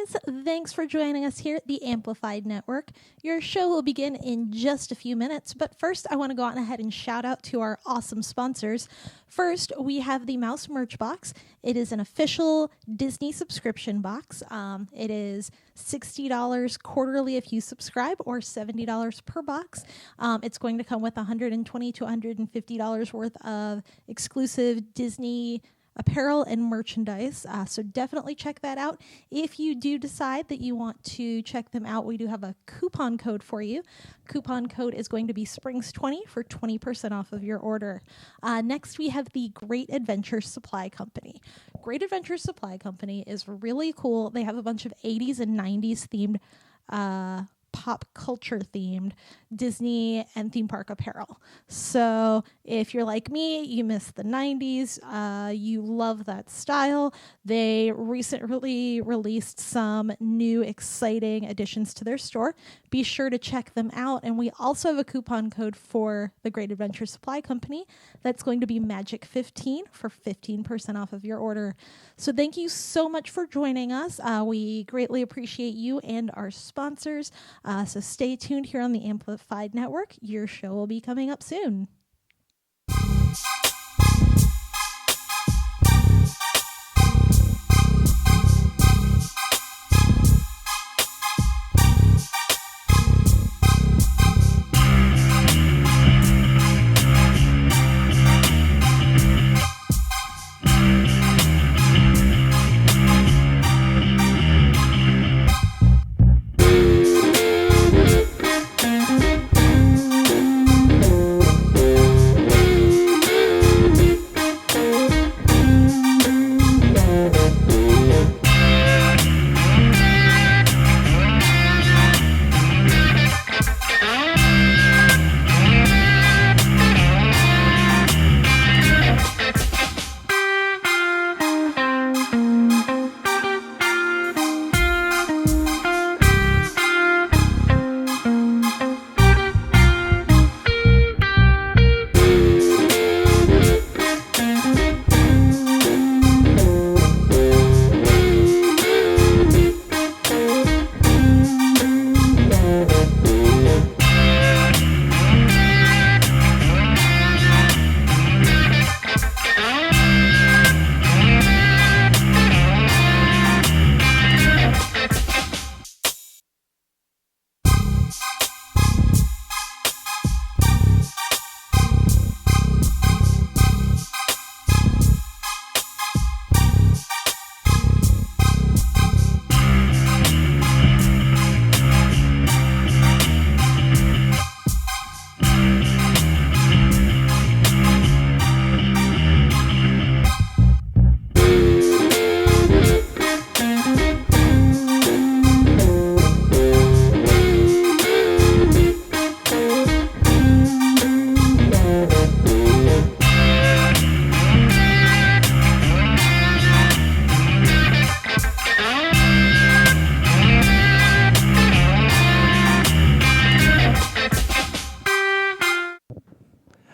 friends. Thanks for joining us here at the Amplified Network. Your show will begin in just a few minutes, but first I want to go on ahead and shout out to our awesome sponsors. First, we have the Mouse Merch Box. It is an official Disney subscription box. It is $60 quarterly if you subscribe, or $70 per box. It's going to come with $120 to $150 worth of exclusive Disney apparel and merchandise, so definitely check that out. If you do decide that you want to check them out, we do have a coupon code for you. Coupon code is going to be Springs20 for 20% off of your order. Next, we have the Great Adventure Supply Company. Great Adventure Supply Company is really cool. They have a bunch of 80s and 90s themed pop culture themed Disney and theme park apparel. So if you're like me, you miss the 90s, you love that style. They recently released some new exciting additions to their store. Be sure to check them out. And we also have a coupon code for the Great Adventure Supply Company that's going to be Magic15 for 15% off of your order. So thank you so much for joining us. We greatly appreciate you and our sponsors. So stay tuned here on the Amplified Network. Your show will be coming up soon.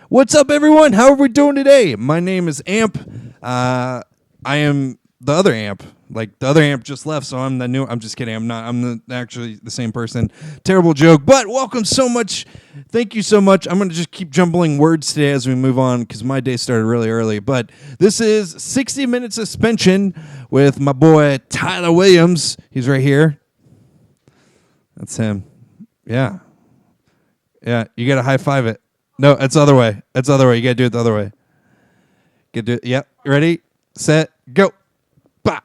What's up, everyone? How are we doing today? My name is Amp. I am the other Amp. Like, the other Amp just left, so I'm the new... I'm just kidding. I'm not. I'm actually the same person. Terrible joke, but welcome so much. Thank you so much. I'm going to just keep jumbling words today as we move on because my day started really early. But this is 60 Minute Suspension with my boy Tyler Williams. He's right here. That's him. Yeah. Yeah, you got to high-five it. No, it's the other way. It's the other way. You got to do it the other way. Get do it. Yep. Ready, set, go. Bop.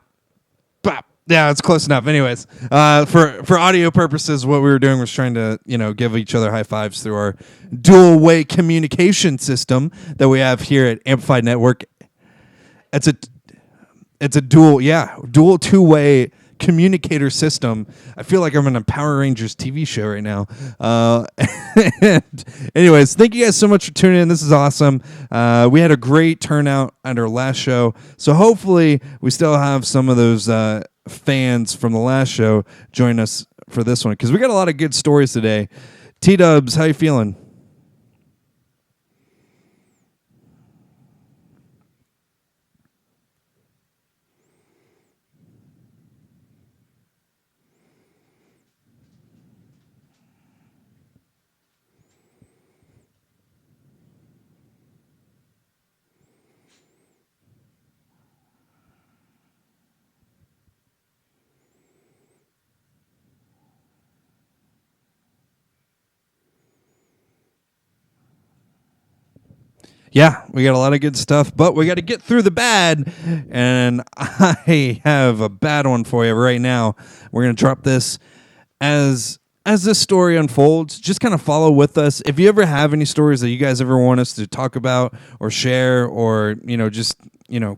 Bop. Yeah, it's close enough. Anyways, for audio purposes, what we were doing was trying to, give each other high fives through our dual-way communication system that we have here at Amplified Network. It's a dual two-way communicator system. I feel like I'm in a Power Rangers TV show right now. Anyways, thank you guys so much for tuning in. This is awesome. We had a great turnout at our last show, so hopefully we still have some of those fans from the last show join us for this one, because we got a lot of good stories today. T-Dubs, how you feeling? Yeah, we got a lot of good stuff, but we got to get through the bad. And I have a bad one for you right now. We're going to drop this as this story unfolds. Just kind of follow with us. If you ever have any stories that you guys ever want us to talk about or share, or just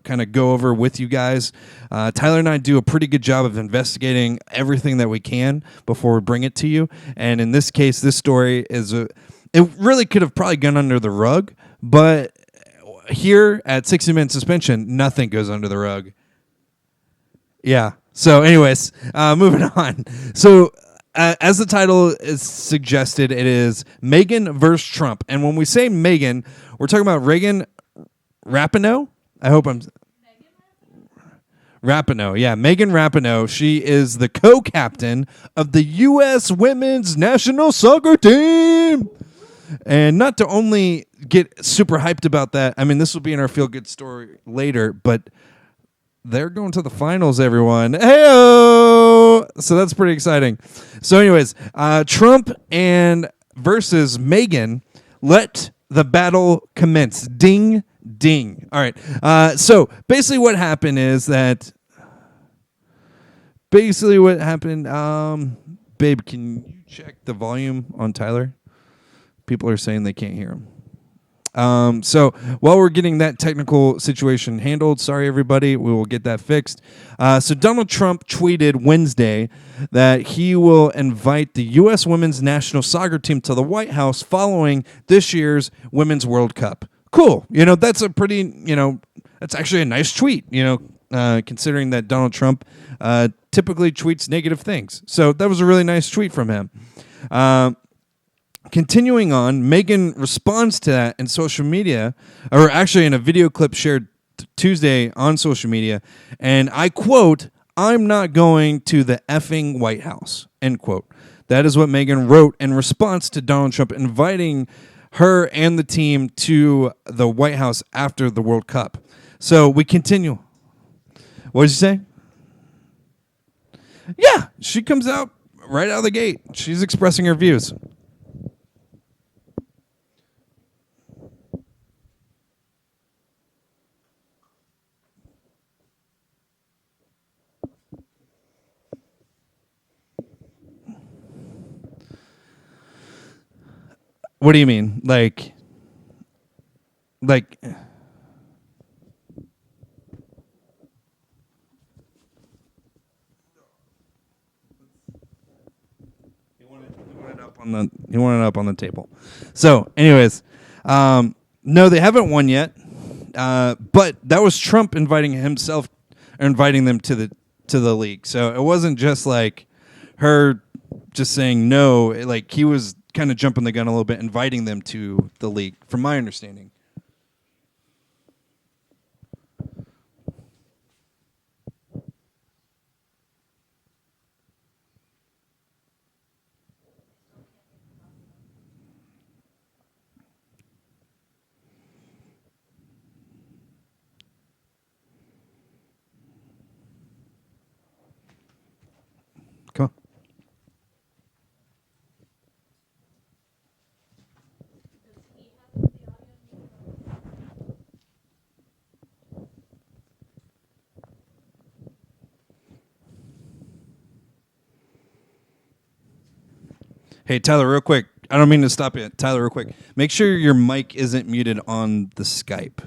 kind of go over with you guys, Tyler and I do a pretty good job of investigating everything that we can before we bring it to you. And in this case, this story it really could have probably gone under the rug, but here at 60-minute suspension, nothing goes under the rug. Yeah. So, anyways, moving on. So, as the title is suggested, it is Megan versus Trump. And when we say Megan, we're talking about Reagan Rapinoe. I hope I'm... Rapinoe, yeah, Megan Rapinoe. She is the co-captain of the U.S. women's national soccer team. And not to only get super hyped about that, I mean, this will be in our feel-good story later, but they're going to the finals, everyone. Hey-o! So that's pretty exciting. So anyways, Trump and versus Megan, let the battle commence. Ding, ding. All right. So basically what happened is that... babe, can you check the volume on Tyler? People are saying they can't hear him. So while we're getting that technical situation handled, sorry everybody, we will get that fixed. So Donald Trump tweeted Wednesday that he will invite the U.S. women's national soccer team to the White House following this year's Women's World Cup. Cool. That's a pretty, that's actually a nice tweet, considering that Donald Trump typically tweets negative things. So that was a really nice tweet from him. Continuing on, Megan responds to that in social media, or actually in a video clip shared Tuesday on social media, and I quote, "I'm not going to the effing White House," end quote. That is what Megan wrote in response to Donald Trump inviting her and the team to the White House after the World Cup. So we continue. What did you say? Yeah, she comes out right out of the gate. She's expressing her views. What do you mean? Like he wanted it up on the table. So, anyways, no, they haven't won yet. But that was Trump inviting them to the league. So it wasn't just like her just saying no. Like he was kind of jumping the gun a little bit, inviting them to the league, from my understanding. Come on. Hey, Tyler, real quick. I don't mean to stop you. Tyler, real quick. Make sure your mic isn't muted on the Skype.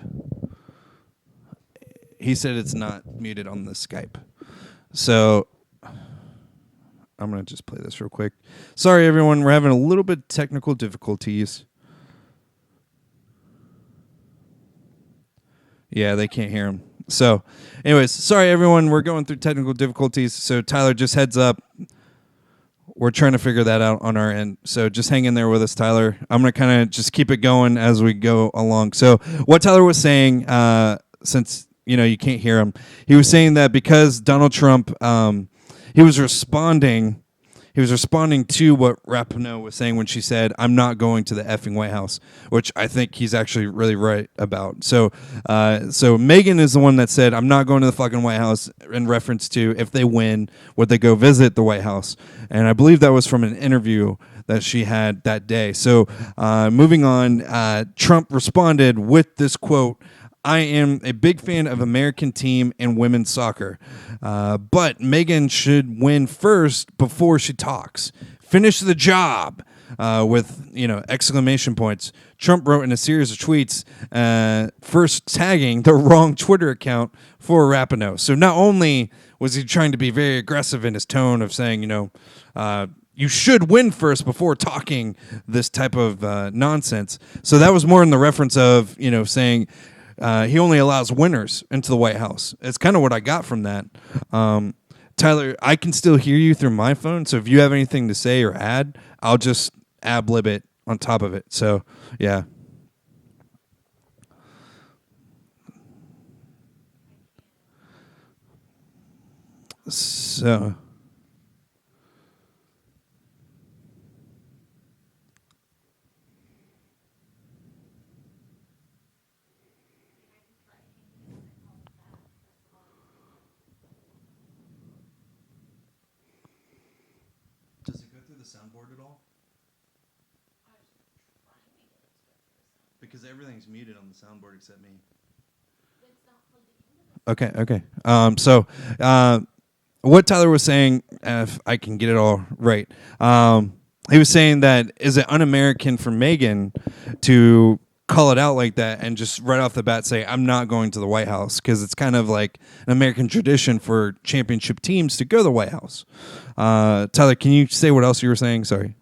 He said it's not muted on the Skype. So I'm going to just play this real quick. Sorry, everyone. We're having a little bit of technical difficulties. Yeah, they can't hear him. So, anyways, sorry, everyone. We're going through technical difficulties. So, Tyler, just heads up. We're trying to figure that out on our end. So just hang in there with us, Tyler. I'm going to kind of just keep it going as we go along. So what Tyler was saying, since you can't hear him, he was saying that because Donald Trump, he was responding he was responding to what Rapinoe was saying when she said, "I'm not going to the effing White House," which I think he's actually really right about. So Megan is the one that said, "I'm not going to the fucking White House," in reference to if they win, would they go visit the White House? And I believe that was from an interview that she had that day. So moving on, Trump responded with this quote. "I am a big fan of American team and women's soccer, but Megan should win first before she talks. Finish the job," with exclamation points. Trump wrote in a series of tweets, first tagging the wrong Twitter account for Rapinoe. So not only was he trying to be very aggressive in his tone of saying, you should win first before talking this type of nonsense. So that was more in the reference of, saying he only allows winners into the White House. It's kind of what I got from that. Tyler, I can still hear you through my phone, so if you have anything to say or add, I'll just ad-lib it on top of it. So, yeah. So... Does it go through the soundboard at all? Because everything's muted on the soundboard except me. Okay. What Tyler was saying, if I can get it all right, he was saying that is it un-American for Megan to call it out like that and just right off the bat say, "I'm not going to the White House," because it's kind of like an American tradition for championship teams to go to the White House. Tyler, can you say what else you were saying? Sorry.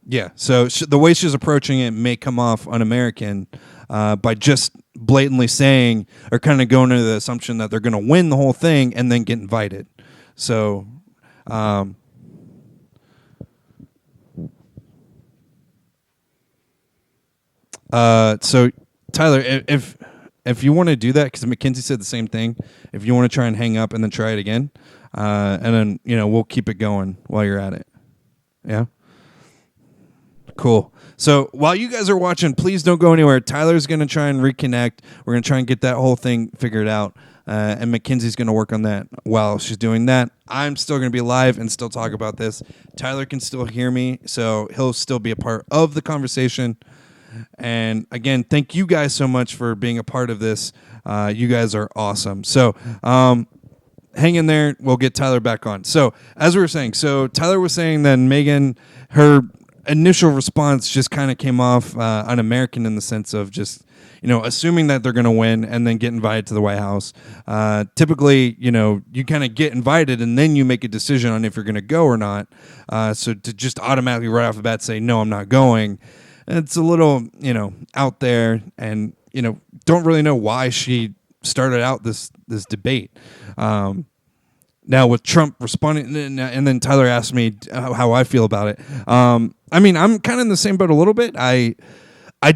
Yeah, so the way she's approaching it may come off un-American by just blatantly saying or kind of going into the assumption that they're going to win the whole thing and then get invited. So, so Tyler, if you want to do that, because Mackenzie said the same thing, if you want to try and hang up and then try it again, and then we'll keep it going while you're at it. Yeah. Cool. So while you guys are watching, please don't go anywhere. Tyler's going to try and reconnect. We're going to try and get that whole thing figured out. And Mackenzie's going to work on that while she's doing that. I'm still going to be live and still talk about this. Tyler can still hear me, so he'll still be a part of the conversation. And again, thank you guys so much for being a part of this. You guys are awesome. So hang in there. We'll get Tyler back on. So as we were saying, Tyler was saying that Megan, her initial response just kind of came off un-American in the sense of just, assuming that they're going to win and then get invited to the White House. Typically, you kind of get invited and then you make a decision on if you're going to go or not. So to just automatically right off the bat say, "No, I'm not going," it's a little, out there, and, don't really know why she started out this debate. Now with Trump responding, and then Tyler asked me how I feel about it. I'm kind of in the same boat a little bit. I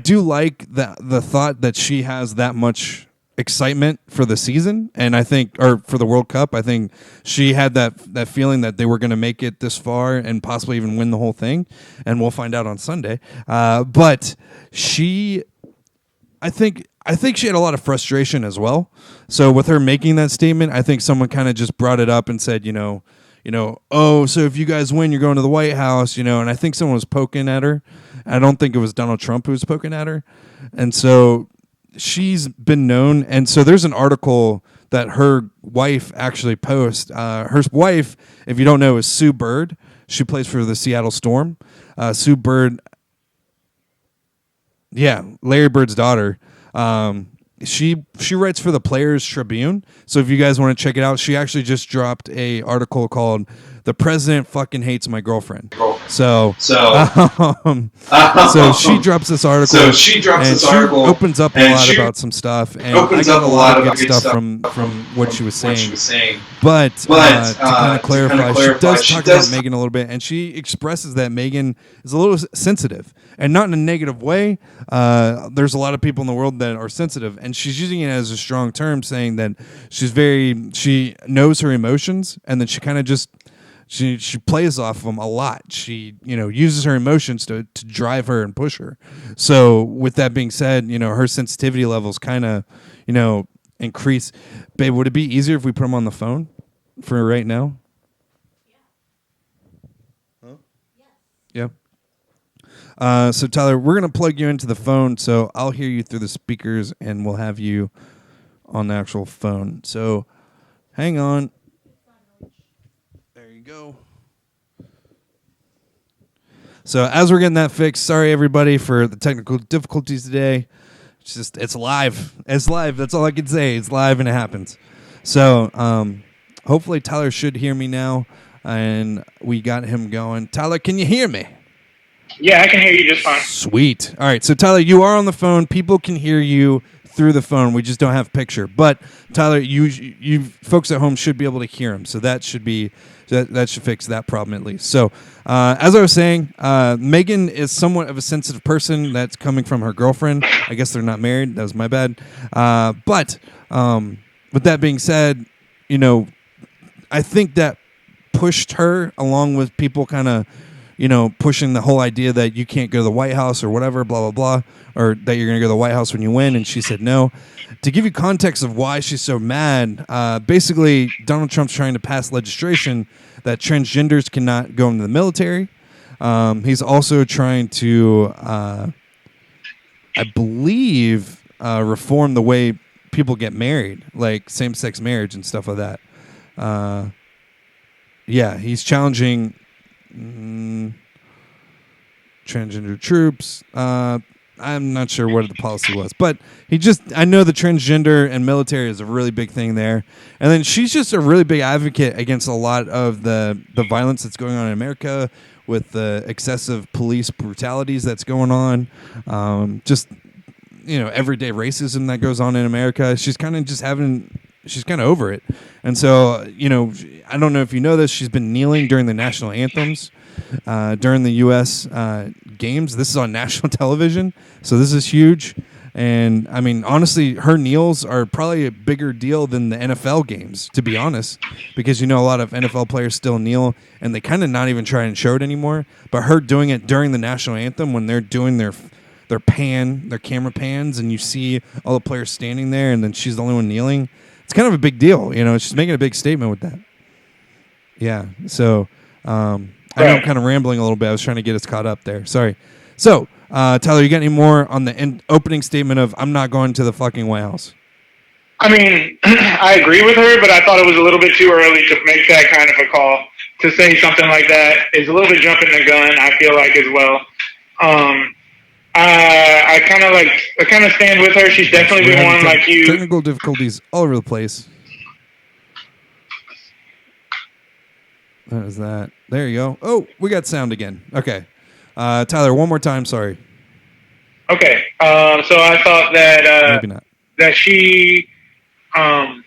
do like the thought that she has that much excitement for the season, and I think, or for the World Cup, I think she had that feeling that they were going to make it this far and possibly even win the whole thing, and we'll find out on Sunday. But I think she had a lot of frustration as well. So with her making that statement, I think someone kind of just brought it up and said, "Oh, so if you guys win, you're going to the White House," and I think someone was poking at her. I don't think it was Donald Trump who was poking at her. And so she's been known. And so there's an article that her wife actually posts. Her wife, if you don't know, is Sue Bird. She plays for the Seattle Storm. Sue Bird, yeah, Larry Bird's daughter. She writes for the Players Tribune. So if you guys want to check it out, she actually just dropped a article called the president fucking hates my girlfriend. So, So, so she drops this article. So she drops and this she article, opens up a and lot she about some stuff, and opens I got up a lot of good stuff from what she was saying. But to kind of clarify, she does talk about Megan a little bit, and she expresses that Megan is a little sensitive, and not in a negative way. There's a lot of people in the world that are sensitive, and she's using it as a strong term, saying that she knows her emotions, and then she kind of just she plays off them a lot. She uses her emotions to drive her and push her. So with that being said, her sensitivity levels kind of increase. Babe, would it be easier if we put them on the phone for right now? Huh? Yeah. So Tyler, we're gonna plug you into the phone, so I'll hear you through the speakers, and we'll have you on the actual phone. So hang on. There you go. So as we're getting that fixed, sorry everybody for the technical difficulties today. It's live. It's live. That's all I can say. It's live and it happens. So hopefully Tyler should hear me now, and we got him going. Tyler, can you hear me? Yeah, I can hear you just fine. Sweet. All right. So Tyler, you are on the phone. People can hear you through the phone. We just don't have picture. But Tyler, you folks at home should be able to hear him. So that should fix that problem at least. So as I was saying, Megan is somewhat of a sensitive person. That's coming from her girlfriend. I guess they're not married. That was my bad. But with that being said, I think that pushed her along with people kind of pushing the whole idea that you can't go to the White House or whatever, blah, blah, blah, or that you're going to go to the White House when you win. And she said no. To give you context of why she's so mad, basically Donald Trump's trying to pass legislation that transgenders cannot go into the military. He's also trying to, I believe, reform the way people get married, like same-sex marriage and stuff like that. Yeah, he's challenging transgender troops. I'm not sure what the policy was, but I know the transgender and military is a really big thing there. And then she's just a really big advocate against a lot of the violence that's going on in America with the excessive police brutalities that's going on. Everyday racism that goes on in America. She's kind of over it. And so, I don't know if you know this, she's been kneeling during the national anthems, during the U.S. Games. This is on national television, so this is huge. And, I mean, honestly, her kneels are probably a bigger deal than the NFL games, to be honest, because, a lot of NFL players still kneel, and they kind of not even try and show it anymore. But her doing it during the national anthem when they're doing their camera pans, and you see all the players standing there, and then she's the only one kneeling. It's kind of a big deal, she's making a big statement with that. Yeah, so I know I'm kind of rambling a little bit. I was trying to get us caught up there. Sorry. So, Tyler, you got any more on the opening statement of I'm not going to the fucking White House? I mean, I agree with her, but I thought it was a little bit too early to make that kind of a call. To say something like that is a little bit jumping the gun, I feel like, as well. I kind of stand with her. She's definitely been one like you. Technical difficulties all over the place. What is that? There you go. Oh, we got sound again. Okay. Tyler, one more time. Sorry. Okay. So I thought that maybe not. That she. I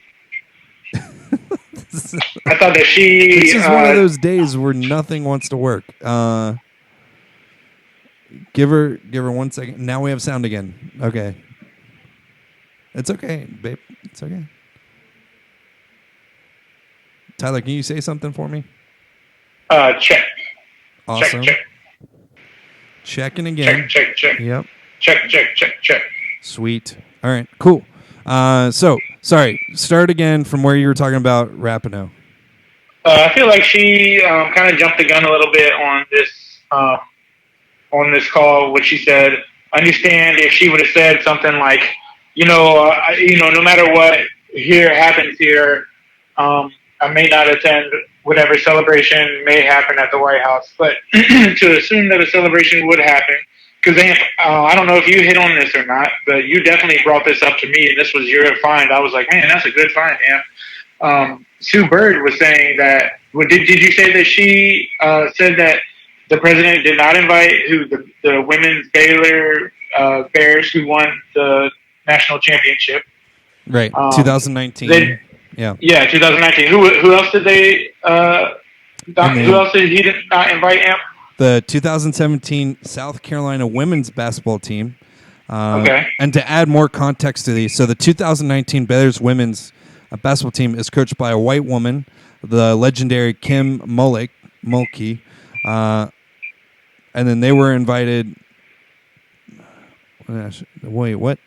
thought that she. This is one of those days where nothing wants to work. Give her 1 second. Now we have sound again. Okay. It's okay, babe. It's okay. Tyler, can you say something for me? Check. Awesome. Check. Checking again. Check. Yep. Check. Sweet. All right, cool. So, sorry. Start again from where you were talking about Rapinoe. I feel like she kind of jumped the gun a little bit on this call, what she said. I understand if she would have said something like, no matter what happens here, I may not attend whatever celebration may happen at the White House. But to assume that a celebration would happen, because I don't know if you hit on this or not, but you definitely brought this up to me, and this was your find. I was like, man, that's a good find, Amp. Sue Bird was saying that Did you say that she said that the president did not invite the women's Baylor Bears who won the national championship? Right. Um, 2019. they Yeah. Yeah, 2019. Who else did they? And Who then else did he not invite? Amp? the 2017 South Carolina women's basketball team. Okay. And to add more context to these, so the 2019 Baylor's women's basketball team is coached by a white woman, the legendary Kim Mulkey. And then they were invited. Wait, what?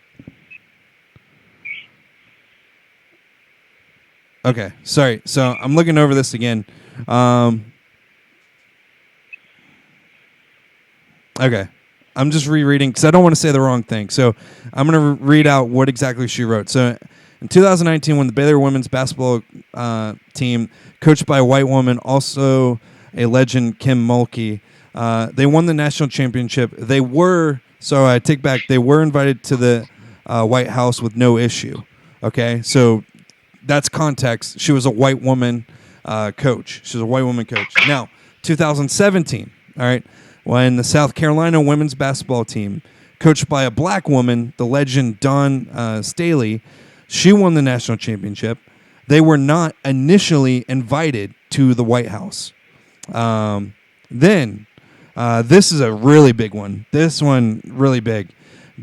Okay, sorry. So I'm looking over this again. Okay. I'm just rereading because I don't want to say the wrong thing. So I'm going to read out what exactly she wrote. So in 2019, when the Baylor women's basketball team, coached by a white woman, also a legend, Kim Mulkey, they won the national championship. They were invited to the White House with no issue. Okay, so that's context. She was a white woman coach. She was a white woman coach. Now, 2017, all right, when the South Carolina women's basketball team, coached by a black woman, the legend Dawn Staley, she won the national championship. They were not initially invited to the White House. Then, this is a really big one. This one, really big.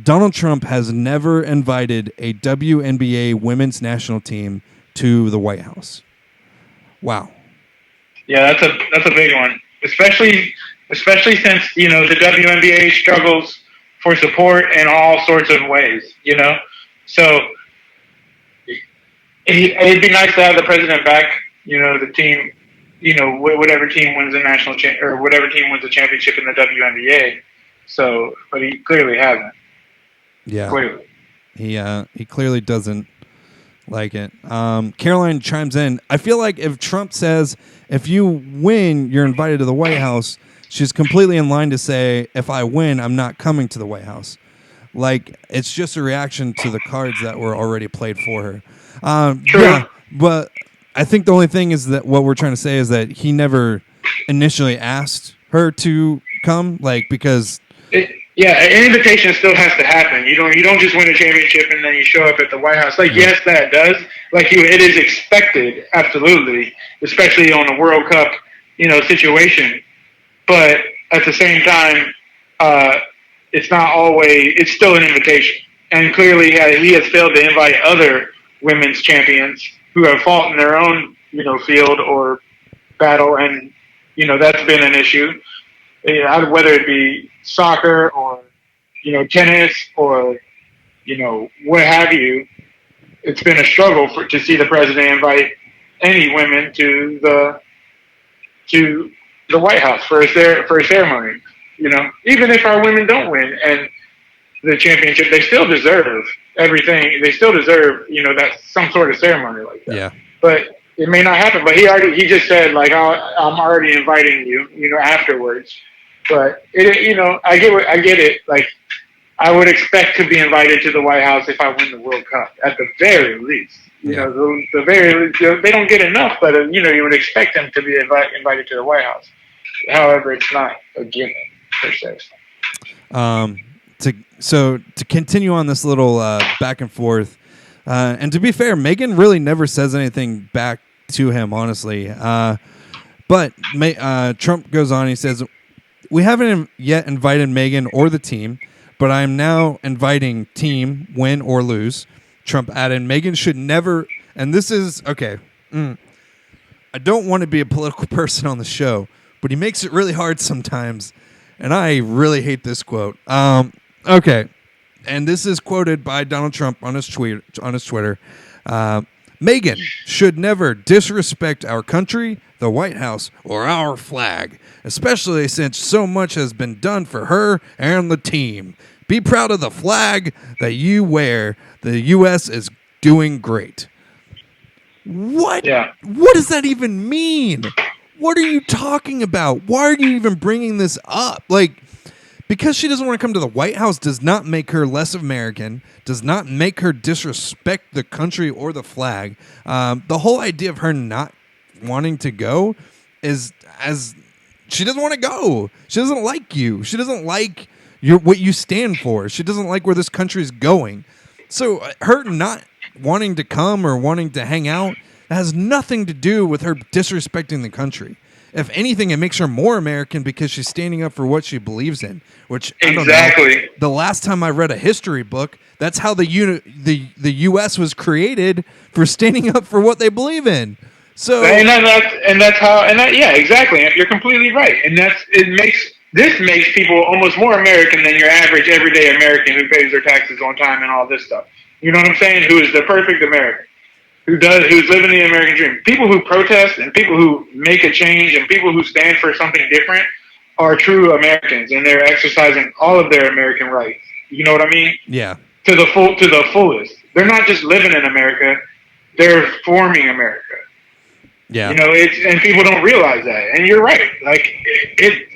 Donald Trump has never invited a WNBA women's national team to the White House. Wow. Yeah, that's a big one, especially since the WNBA struggles for support in all sorts of ways. So it'd be nice to have the president back. The team. Whatever team wins the national or whatever team wins the championship in the WNBA. So, but he clearly hasn't. Yeah. Clearly. He clearly doesn't like it. Caroline chimes in. I feel like if Trump says, if you win, you're invited to the White House, she's completely in line to say, if I win, I'm not coming to the White House. Like, it's just a reaction to the cards that were already played for her. True. Yeah, but I think the only thing is that what we're trying to say is that he never initially asked her to come, because... an invitation still has to happen. You don't just win a championship and then you show up at the White House. Yes, that does. It is expected, absolutely, especially on a World Cup, situation. But at the same time, it's not always. It's still an invitation, and clearly he has failed to invite other women's champions who have fought in their own, field or battle, and that's been an issue. Whether it be soccer or tennis or what have you, it's been a struggle to see the president invite any women to the White House for a ceremony. Even if our women don't win and the championship, they still deserve everything. They still deserve that some sort of ceremony like that. Yeah. But it may not happen. But he just said I'm already inviting you. Afterwards. But I get it. I would expect to be invited to the White House if I win the World Cup at the very least. The very least, they don't get enough, but you would expect them to be invited to the White House. However, it's not a given per se. To continue on this little back and forth, and to be fair, Meghan really never says anything back to him, honestly. But Trump goes on. He says, "We haven't yet invited Meghan or the team, but I am now inviting team, win or lose." Trump added, "Meghan should never," and this is, okay, I don't want to be a political person on the show, but he makes it really hard sometimes, and I really hate this quote. Okay, and this is quoted by Donald Trump on his Twitter. Meghan should never disrespect our country, the White House, or our flag, especially since so much has been done for her and the team. Be proud of the flag that you wear. The U.S. is doing great. What? Yeah. What does that even mean? What are you talking about? Why are you even bringing this up? Because she doesn't want to come to the White House does not make her less American, does not make her disrespect the country or the flag. The whole idea of her not wanting to go is as she doesn't want to go. She doesn't like you. She doesn't like what you stand for. She doesn't like where this country is going. So her not wanting to come or wanting to hang out has nothing to do with her disrespecting the country. If anything, it makes her more American because she's standing up for what she believes in. Which exactly. I don't know. The last time I read a history book, that's how the U.S. was created, for standing up for what they believe in. So yeah, exactly. You're completely right, and this makes people almost more American than your average everyday American who pays their taxes on time and all this stuff. You know what I'm saying? Who is the perfect American? Who's living the American dream? People who protest and people who make a change and people who stand for something different are true Americans, and they're exercising all of their American rights. You know what I mean? Yeah. To the fullest. They're not just living in America; they're forming America. Yeah. You know, and people don't realize that. And you're right. Like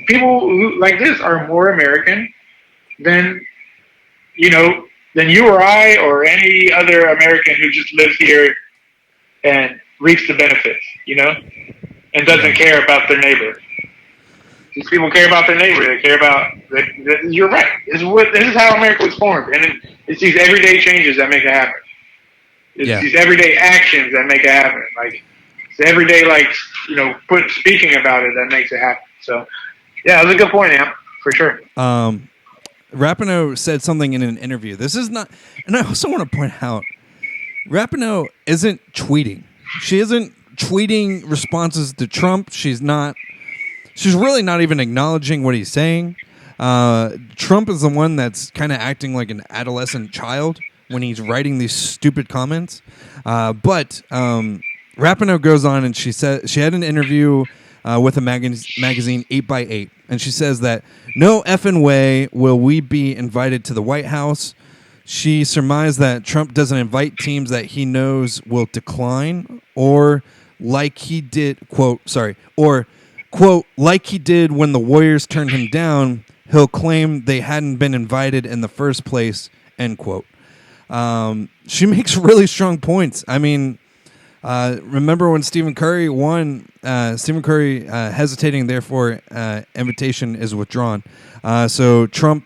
people who, like this are more American than than you or I or any other American who just lives here and reaps the benefits, and doesn't care about their neighbor. These people care about their neighbor. They care about. You're right. This is how America was formed, and it's these everyday changes that make it happen. It's these everyday actions that make it happen. Like it's everyday, speaking about it that makes it happen. So, yeah, that's a good point, Amp, for sure. Rapinoe said something in an interview. This is not, and I also want to point out, Rapinoe isn't tweeting. She isn't tweeting responses to Trump. She's really not even acknowledging what he's saying. Trump is the one that's kind of acting like an adolescent child when he's writing these stupid comments. But Rapinoe goes on and she said she had an interview with a magazine 8x8, and she says that no effing way will we be invited to the White House. She surmised that Trump doesn't invite teams that he knows will decline, or like he did, quote, like he did when the Warriors turned him down, he'll claim they hadn't been invited in the first place, end quote. She makes really strong points. I mean, remember when Stephen Curry won? Stephen Curry hesitating, therefore invitation is withdrawn. So Trump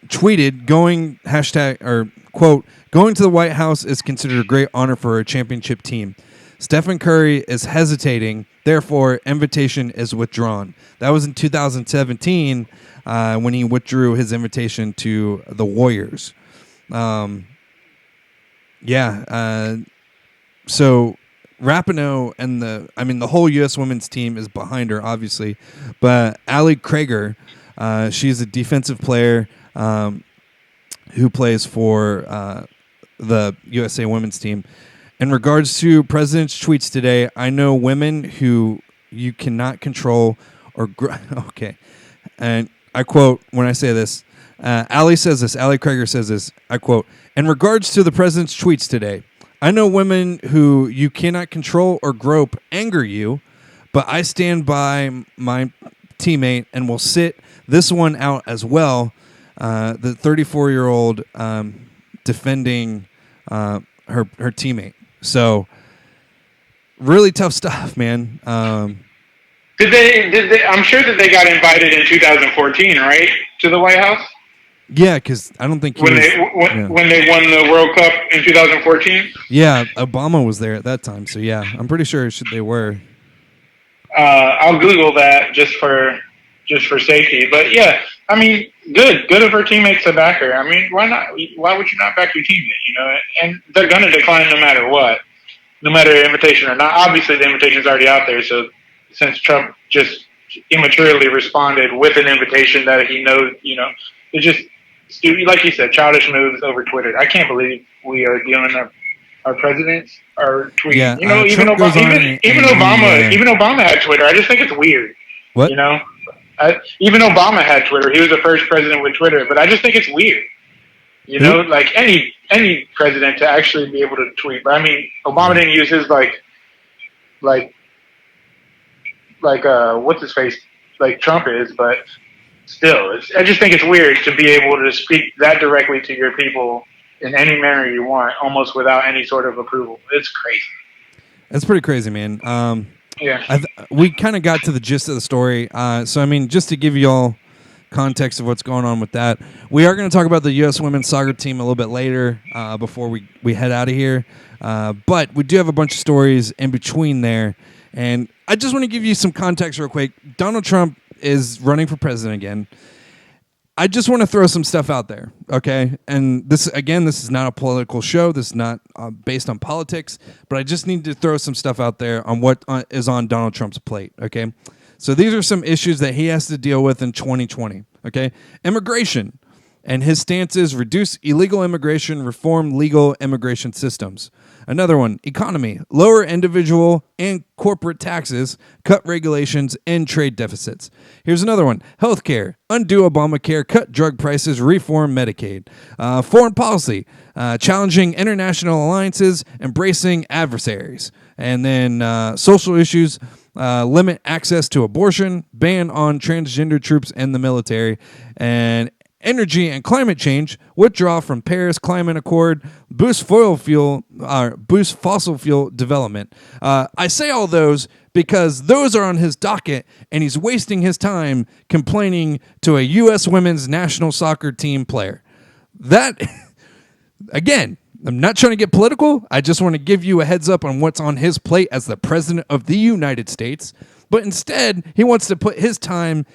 tweeted, going to the White House is considered a great honor for a championship team. Stephen Curry is hesitating, therefore invitation is withdrawn. That was in 2017 when he withdrew his invitation to the Warriors. So Rapinoe and the whole U.S. women's team is behind her, obviously. But Allie Krieger, she's a defensive player who plays for the USA women's team. In regards to President's tweets today, I know women who you cannot control or okay. And I quote when I say this, Allie Krieger says this, I quote, in regards to the President's tweets today, I know women who you cannot control or grope anger you, but I stand by my teammate and will sit this one out as well. The 34-year-old defending her teammate. So really tough stuff, man. Did they? I'm sure that they got invited in 2014, right, to the White House. Yeah, because I don't think when they won the World Cup in 2014. Yeah, Obama was there at that time, so yeah, I'm pretty sure they were. I'll Google that just for safety, but yeah, I mean, good of her teammates to back her. I mean, why not? Why would you not back your teammate? And they're gonna decline no matter what, no matter invitation or not. Obviously, the invitation's already out there, so since Trump just immaturely responded with an invitation that he knows, it's just. Like you said, childish moves over Twitter. I can't believe we are dealing our presidents are tweeting. Yeah, even Obama had Twitter. I just think it's weird. What? Even Obama had Twitter. He was the first president with Twitter, but I just think it's weird. Like any president to actually be able to tweet. But I mean, Obama didn't use his like what's his face like Trump is, but. Still, I just think it's weird to be able to speak that directly to your people in any manner you want, almost without any sort of approval. It's crazy. It's pretty crazy, man. Yeah. We kind of got to the gist of the story. So, I mean, just to give you all context of what's going on with that, we are going to talk about the U.S. women's soccer team a little bit later before we head out of here. But we do have a bunch of stories in between there. And I just want to give you some context real quick. Donald Trump is running for president again. I just want to throw some stuff out there, okay? And this is not a political show. This is not based on politics, but I just need to throw some stuff out there on what is on Donald Trump's plate, okay? So these are some issues that he has to deal with in 2020, okay? Immigration, and his stance is reduce illegal immigration, reform legal immigration systems. Another one, economy, lower individual and corporate taxes, cut regulations, and trade deficits. Here's another one, healthcare, undo Obamacare, cut drug prices, reform Medicaid. Foreign policy, challenging international alliances, embracing adversaries. And then social issues, limit access to abortion, ban on transgender troops in the military, and energy and climate change, withdraw from Paris Climate Accord, boost fossil fuel development. I say all those because those are on his docket, and he's wasting his time complaining to a U.S. women's national soccer team player. That, again, I'm not trying to get political. I just want to give you a heads up on what's on his plate as the president of the United States. But instead, he wants to put his time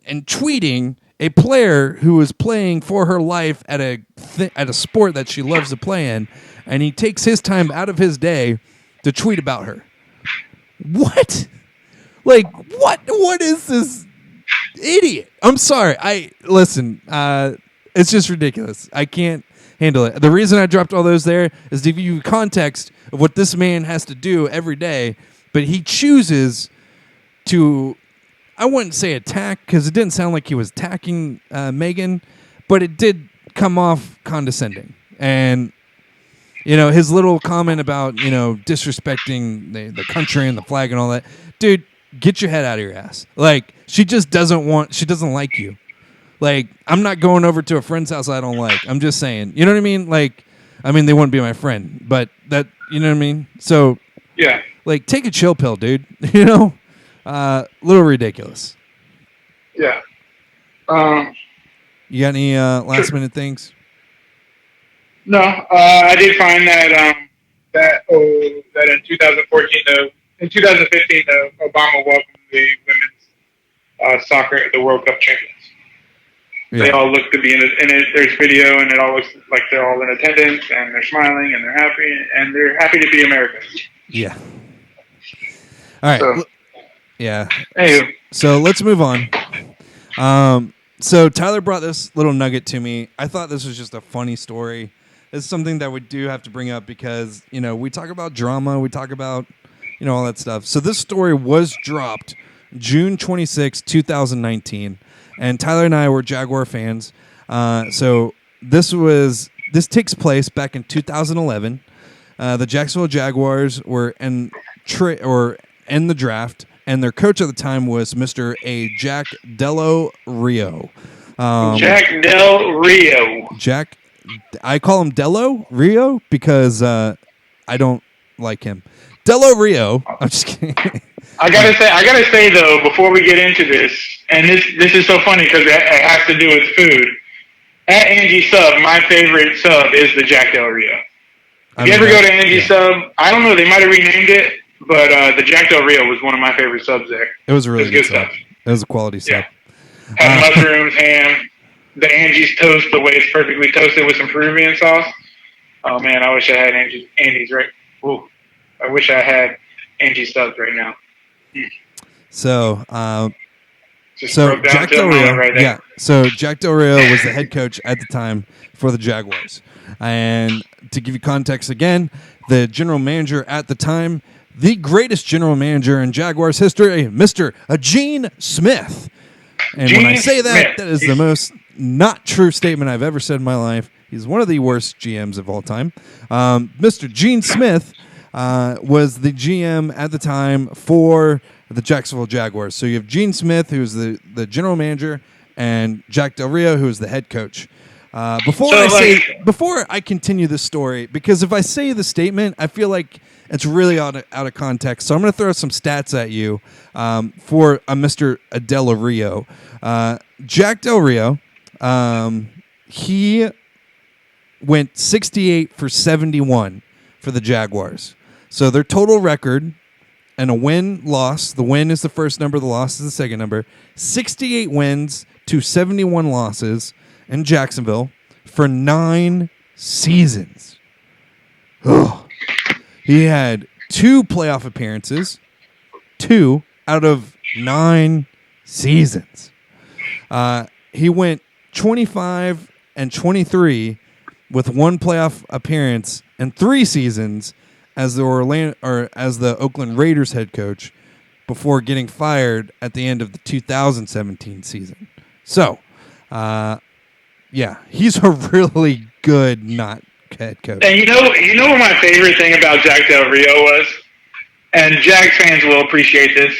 in tweeting a player who is playing for her life at a sport that she loves to play in, and he takes his time out of his day to tweet about her. What? Like, what is this idiot? I'm sorry. Listen, it's just ridiculous. I can't handle it. The reason I dropped all those there is to give you context of what this man has to do every day, but he chooses to, I wouldn't say attack, because it didn't sound like he was attacking Megan, but it did come off condescending. And, his little comment about, disrespecting the country and the flag and all that. Dude, get your head out of your ass. Like, she doesn't like you. Like, I'm not going over to a friend's house I don't like. I'm just saying. You know what I mean? Like, they wouldn't be my friend, but that, you know what I mean? So, yeah. Like, take a chill pill, dude. Little ridiculous. Yeah. You got any last minute things? No, I did find that that in 2014 in 2015 Obama welcomed the women's soccer the World Cup champions. Yeah. They all look to be in it. There's video, and it all looks like they're all in attendance, and they're smiling, and they're happy to be Americans. Yeah. All right. So, yeah. Anyway. So let's move on. So Tyler brought this little nugget to me. I thought this was just a funny story. It's something that we do have to bring up because, we talk about drama. We talk about, all that stuff. So this story was dropped June 26, 2019. And Tyler and I were Jaguar fans. So this takes place back in 2011. The Jacksonville Jaguars were in the draft, and their coach at the time was Mr. Jack Del Rio. Jack Del Rio. I call him Delo Rio because I don't like him. Delo Rio. I'm just kidding. I gotta say though, before we get into this, and this is so funny because it has to do with food. At Angie Sub, my favorite sub is the Jack Del Rio. If you ever go to Angie Sub, I don't know, they might have renamed it, but the Jack Del Rio was one of my favorite subs there. It was a really good sub. It was a quality sub. Yeah. Had mushrooms, ham, the Angie's toast, the way it's perfectly toasted with some Peruvian sauce. Oh man, I wish I had Angie's right. Ooh, I wish I had Angie's subs right now. So, Jack Del Rio, So Jack Del Rio was the head coach at the time for the Jaguars, and to give you context again, the general manager at the time, the greatest general manager in Jaguars history, Mr. Gene Smith. And when I say that, that is the most not true statement I've ever said in my life. He's one of the worst GMs of all time. Mr. Gene Smith was the GM at the time for the Jacksonville Jaguars. So you have Gene Smith, who's the general manager, and Jack Del Rio, who's the head coach. Before I continue the story, because if I say the statement, I feel like it's really out of context. So I'm going to throw some stats at you for Mr. Del Rio. Jack Del Rio, he went 68 for 71 for the Jaguars. So their total record and a win-loss, the win is the first number, the loss is the second number, 68 wins to 71 losses in Jacksonville for 9 seasons. Ugh. He had 2 playoff appearances, 2 out of 9 seasons. He went 25 and 23 with 1 playoff appearance and 3 seasons as the Oakland Raiders head coach before getting fired at the end of the 2017 season. So, he's a really good not head coach. And you know what my favorite thing about Jack Del Rio was? And Jags fans will appreciate this.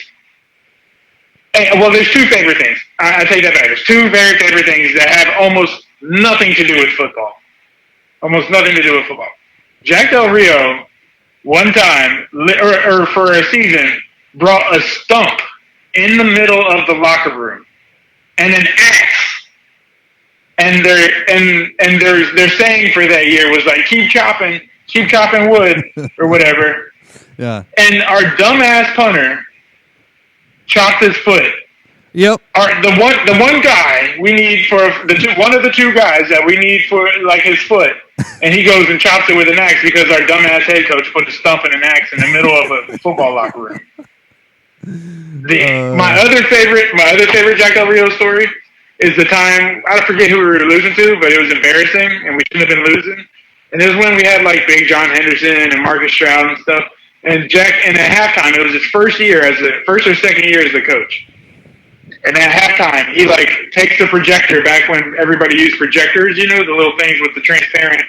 Well, there's 2 favorite things. I take that back. There's 2 very favorite things that have almost nothing to do with football. Almost nothing to do with football. Jack Del Rio, one time, or for a season, brought a stump in the middle of the locker room and an axe. And their saying for that year was like, keep chopping wood or whatever. Yeah. And our dumbass punter chopped his foot. Yep. The one guy we need for one of the 2 guys that we need for like his foot, and he goes and chops it with an axe because our dumbass head coach put a stump and an axe in the middle of a football locker room. My other favorite Jack Del Rio story is the time, I forget who we were losing to, but it was embarrassing and we shouldn't have been losing. And it was when we had like Big John Henderson and Marcus Stroud and stuff. And at halftime, it was his first or second year as the coach. And at halftime, he like takes the projector back when everybody used projectors, the little things with the transparent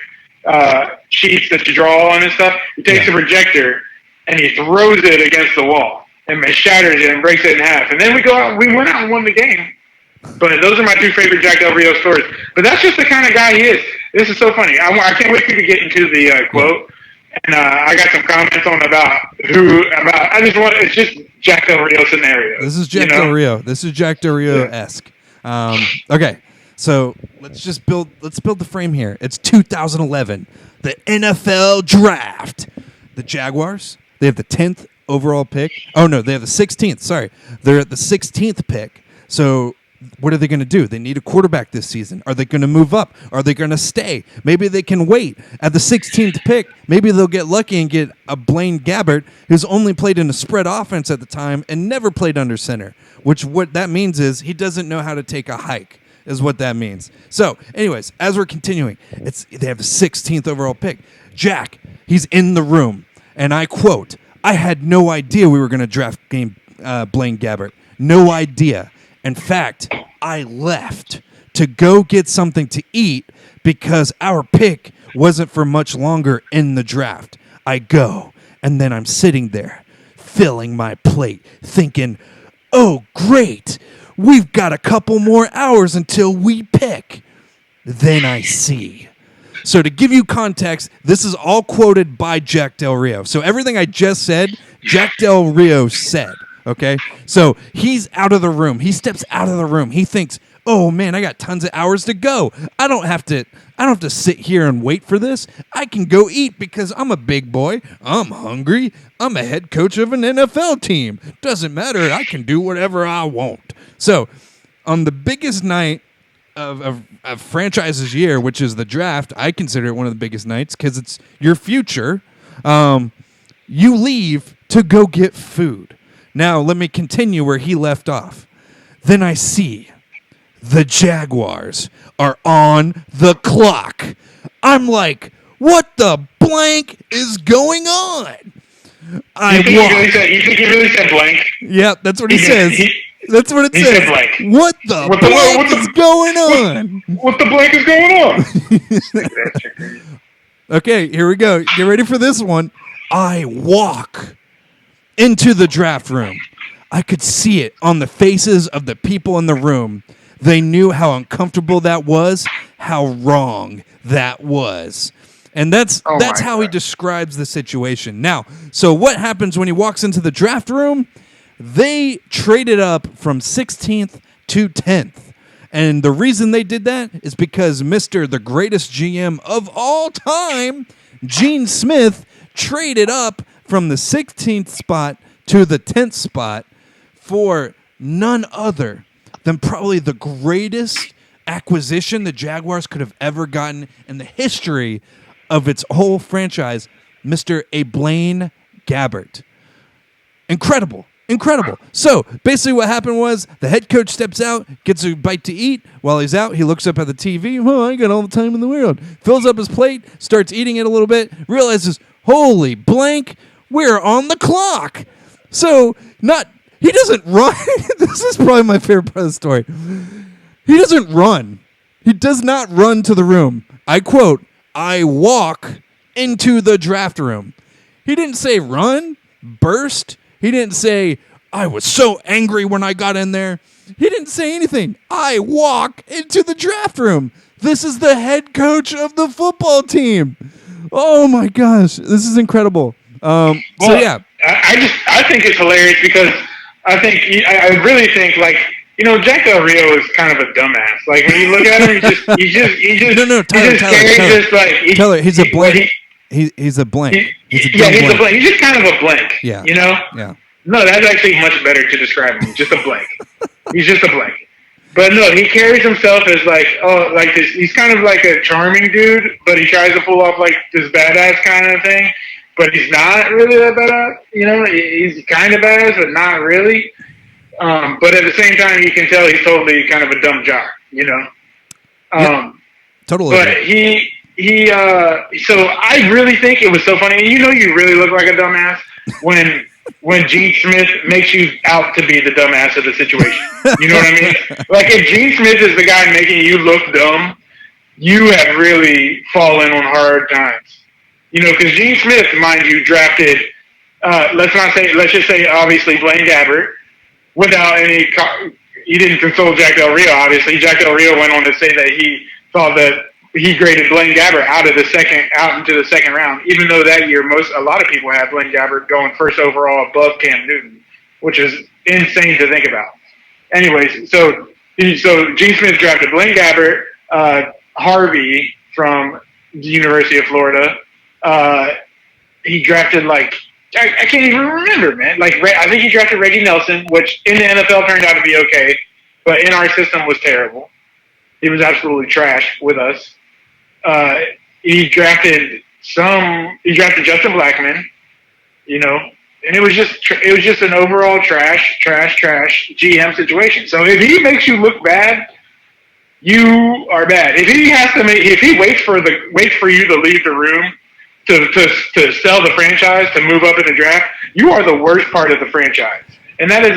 sheets that you draw on and stuff. He takes the projector and he throws it against the wall and shatters it and breaks it in half. And then we went out and won the game. But those are my 2 favorite Jack Del Rio stories. But that's just the kind of guy he is. This is so funny. I can't wait for you to get into the quote. And I got some comments on it's just Jack Del Rio scenario. This is Jack Del Rio. This is Jack Del Rio-esque. Okay, so let's build the frame here. It's 2011, the NFL draft. The Jaguars, they have the 10th overall pick. Oh no, they have the 16th. Sorry, they're at the 16th pick. So what are they going to do? They need a quarterback this season. Are they going to move up? Are they going to stay? Maybe they can wait. At the 16th pick, maybe they'll get lucky and get a Blaine Gabbert who's only played in a spread offense at the time and never played under center, which what that means is he doesn't know how to take a hike is what that means. So, anyways, as we're continuing, they have the 16th overall pick. Jack, he's in the room, and I quote, "I had no idea we were going to draft Blaine Gabbert. No idea. In fact, I left to go get something to eat because our pick wasn't for much longer in the draft. I go, and then I'm sitting there, filling my plate, thinking, oh, great, we've got a couple more hours until we pick. Then I see." So to give you context, this is all quoted by Jack Del Rio. So everything I just said, Jack Del Rio said. Okay, so he's out of the room. He steps out of the room. He thinks, "Oh man, I got tons of hours to go. I don't have to sit here and wait for this. I can go eat because I'm a big boy. I'm hungry. I'm a head coach of an NFL team. Doesn't matter. I can do whatever I want." So, on the biggest night of franchise's year, which is the draft, I consider it one of the biggest nights because it's your future. You leave to go get food. Now, let me continue where he left off. Then I see the Jaguars are on the clock. I'm like, what the blank is going on? You think he really said blank? Yep, that's what he says. That's what it says. Said blank. What the blank is going on? What the blank is going on? Okay, here we go. Get ready for this one. I walk into the draft room. I could see it on the faces of the people in the room. They knew how uncomfortable that was, how wrong that was. And that's how he describes the situation. Now, so what happens when he walks into the draft room? They traded up from 16th to 10th. And the reason they did that is because the greatest GM of all time, Gene Smith, traded up from the 16th spot to the 10th spot for none other than probably the greatest acquisition the Jaguars could have ever gotten in the history of its whole franchise, Mr. Blaine Gabbert. Incredible. So basically what happened was the head coach steps out, gets a bite to eat. While he's out, he looks up at the TV. Oh, I got all the time in the world. Fills up his plate, starts eating it a little bit, realizes, holy blank, we're on the clock. So he doesn't run. This is probably my favorite part of the story. He doesn't run. He does not run to the room. I quote, I walk into the draft room. He didn't say run, burst. He didn't say, I was so angry when I got in there. He didn't say anything. I walk into the draft room. This is the head coach of the football team. Oh, my gosh. This is incredible. So, yeah. I think it's hilarious because I really think, like, you know, Jack Del Rio is kind of a dumbass. Like, when you look at him, Tyler, he's a blank. He's a blank. He's a blank. He's just kind of a blank. Yeah. You know? Yeah. No, that's actually much better to describe him. Just a blank. He's just a blank. But no, he carries himself as like this. He's kind of like a charming dude, but he tries to pull off like this badass kind of thing. But he's not really that badass. You know, he's kind of badass, but not really. But at the same time, you can tell he's totally kind of a dumb jock. You know. Totally. But so I really think it was so funny. And you know, you really look like a dumbass when Gene Smith makes you out to be the dumbass of the situation. You know what I mean? Like, if Gene Smith is the guy making you look dumb, you have really fallen on hard times. You know, because Gene Smith, mind you, drafted, let's just say, obviously, Blaine Gabbert, without he didn't consult Jack Del Rio, obviously. Jack Del Rio went on to say that he thought that he graded Blaine Gabbert out into the second round, even though that year a lot of people had Blaine Gabbert going first overall above Cam Newton, which is insane to think about. Anyways, so Gene Smith drafted Blaine Gabbert, Harvey from the University of Florida. He drafted I can't even remember, man. I think he drafted Reggie Nelson, which in the NFL turned out to be okay, but in our system was terrible. He was absolutely trash with us. He drafted Justin Blackman, you know, and it was just an overall trash GM situation. So if he makes you look bad, you are bad. If he waits for you to leave the room to sell the franchise, to move up in the draft, you are the worst part of the franchise, and that is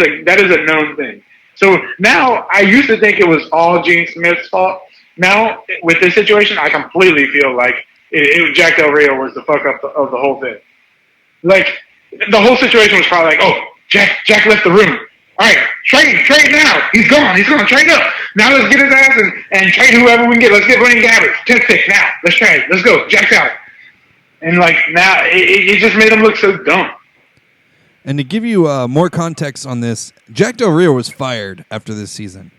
a known thing. So now, I used to think it was all Gene Smith's fault. Now, with this situation, I completely feel like Jack Del Rio was the fuck up of the whole thing. Like, the whole situation was probably like, oh, Jack left the room. All right, trade now. He's gone. He's going to trade up. Now let's get his ass and trade whoever we can get. Let's get Blaine Gabbert. 10th pick now. Let's trade. Let's go. Jack's out. And, now, it just made him look so dumb. And to give you more context on this, Jack Del Rio was fired after this season.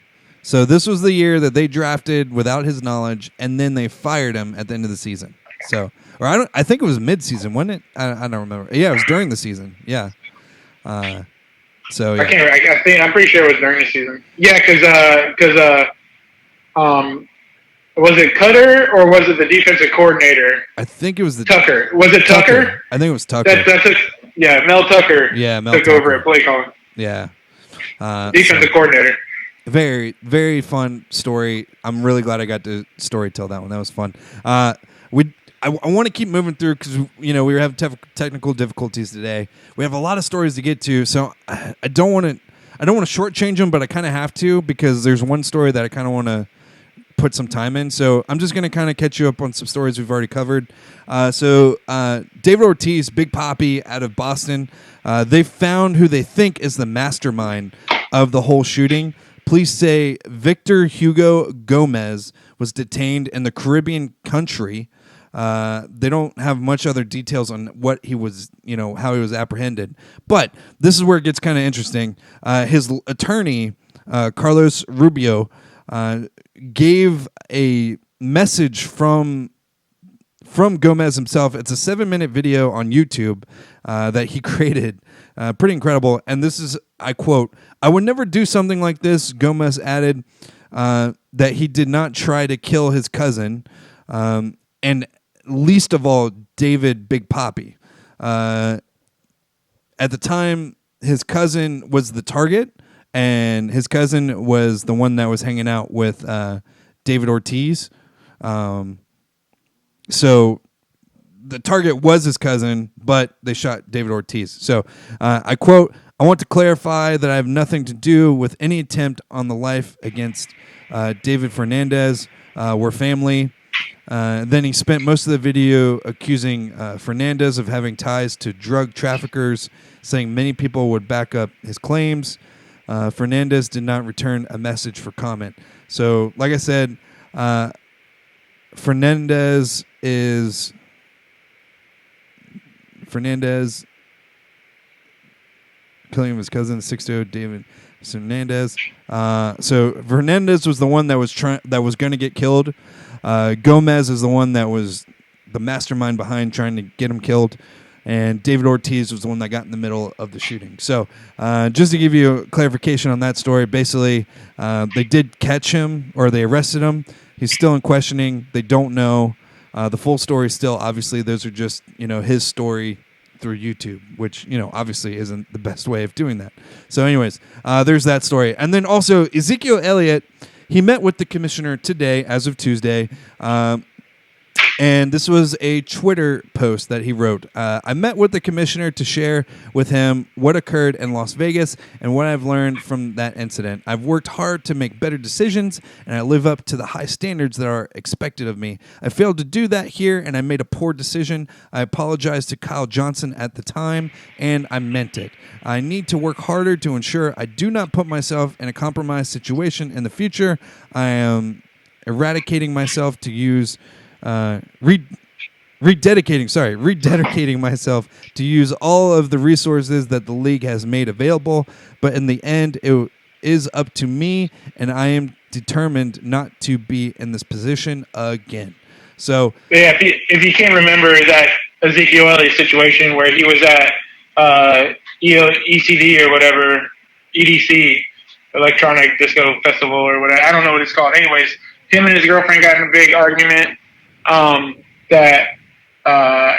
So this was the year that they drafted without his knowledge, and then they fired him at the end of the season. So, I think it was mid-season, wasn't it? I don't remember. Yeah, it was during the season. Yeah. Yeah. I'm pretty sure it was during the season. Yeah, because was it Cutter or was it the defensive coordinator? I think it was Tucker. Was it Tucker? I think it was Tucker. Mel Tucker. Yeah, Mel took Tucker. over at play calling. Yeah. Defensive coordinator. Very, very fun story. I'm really glad I got to story tell that one. That was fun. I want to keep moving through because we were having technical difficulties today. We have a lot of stories to get to, so I don't want to shortchange them, but I kind of have to because there's one story that I kind of want to put some time in. So I'm just going to kind of catch you up on some stories we've already covered. David Ortiz, Big Papi out of Boston, they found who they think is the mastermind of the whole shooting. Police say Victor Hugo Gomez was detained in the Caribbean country. They don't have much other details on what he was, how he was apprehended. But this is where it gets kind of interesting. His attorney, Carlos Rubio, gave a message from Gomez himself. It's a 7-minute video on YouTube that he created. Pretty incredible. And this is, I quote, "I would never do something like this," Gomez added, that he did not try to kill his cousin, and least of all, David Big Papi. At the time, his cousin was the target, and his cousin was the one that was hanging out with David Ortiz. So the target was his cousin, but they shot David Ortiz. So I quote, "I want to clarify that I have nothing to do with any attempt on the life against David Fernandez. We're family." Then he spent most of the video accusing Fernandez of having ties to drug traffickers, saying many people would back up his claims. Fernandez did not return a message for comment. So, like I said, Fernandez killing of his cousin, 6'0" David Fernandez. So Fernandez was the one that was going to get killed. Gomez is the one that was the mastermind behind trying to get him killed, and David Ortiz was the one that got in the middle of the shooting. So just to give you clarification on that story, basically they did catch him, or they arrested him. He's still in questioning. They don't know the full story still. Obviously, those are just his story through YouTube, which obviously isn't the best way of doing that. So anyways, there's that story. And then also Ezekiel Elliott, he met with the commissioner today, as of Tuesday, and this was a Twitter post that he wrote. "I met with the commissioner to share with him what occurred in Las Vegas and what I've learned from that incident. I've worked hard to make better decisions, and I live up to the high standards that are expected of me. I failed to do that here, and I made a poor decision. I apologized to Kyle Johnson at the time, and I meant it. I need to work harder to ensure I do not put myself in a compromised situation in the future. I am eradicating myself to use... rededicating myself to use all of the resources that the league has made available, but in the end, it is up to me, and I am determined not to be in this position again." So, yeah, if you can't remember that Ezekiel Elliott situation where he was at ECD or whatever, EDC, Electronic Disco Festival or whatever, I don't know what it's called. Anyways, him and his girlfriend got in a big argument.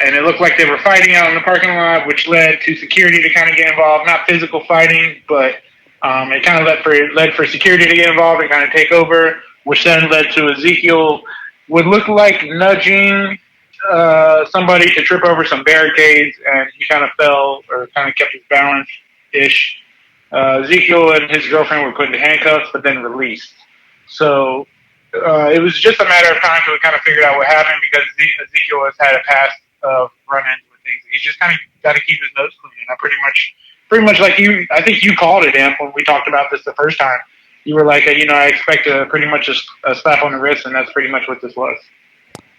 And it looked like they were fighting out in the parking lot, which led to security to kind of get involved. Not physical fighting, but it kind of led for security to get involved and kind of take over, which then led to Ezekiel would look like nudging somebody to trip over some barricades, and he kind of fell or kind of kept his balance-ish. Ezekiel and his girlfriend were put into handcuffs, but then released. So it was just a matter of time till we kind of figured out what happened, because Ezekiel has had a past of run-ins with things. He's just kind of got to keep his nose clean. And I pretty much like you, I think you called it, Amp, when we talked about this the first time. You were like, I expect pretty much a slap on the wrist, and that's pretty much what this was.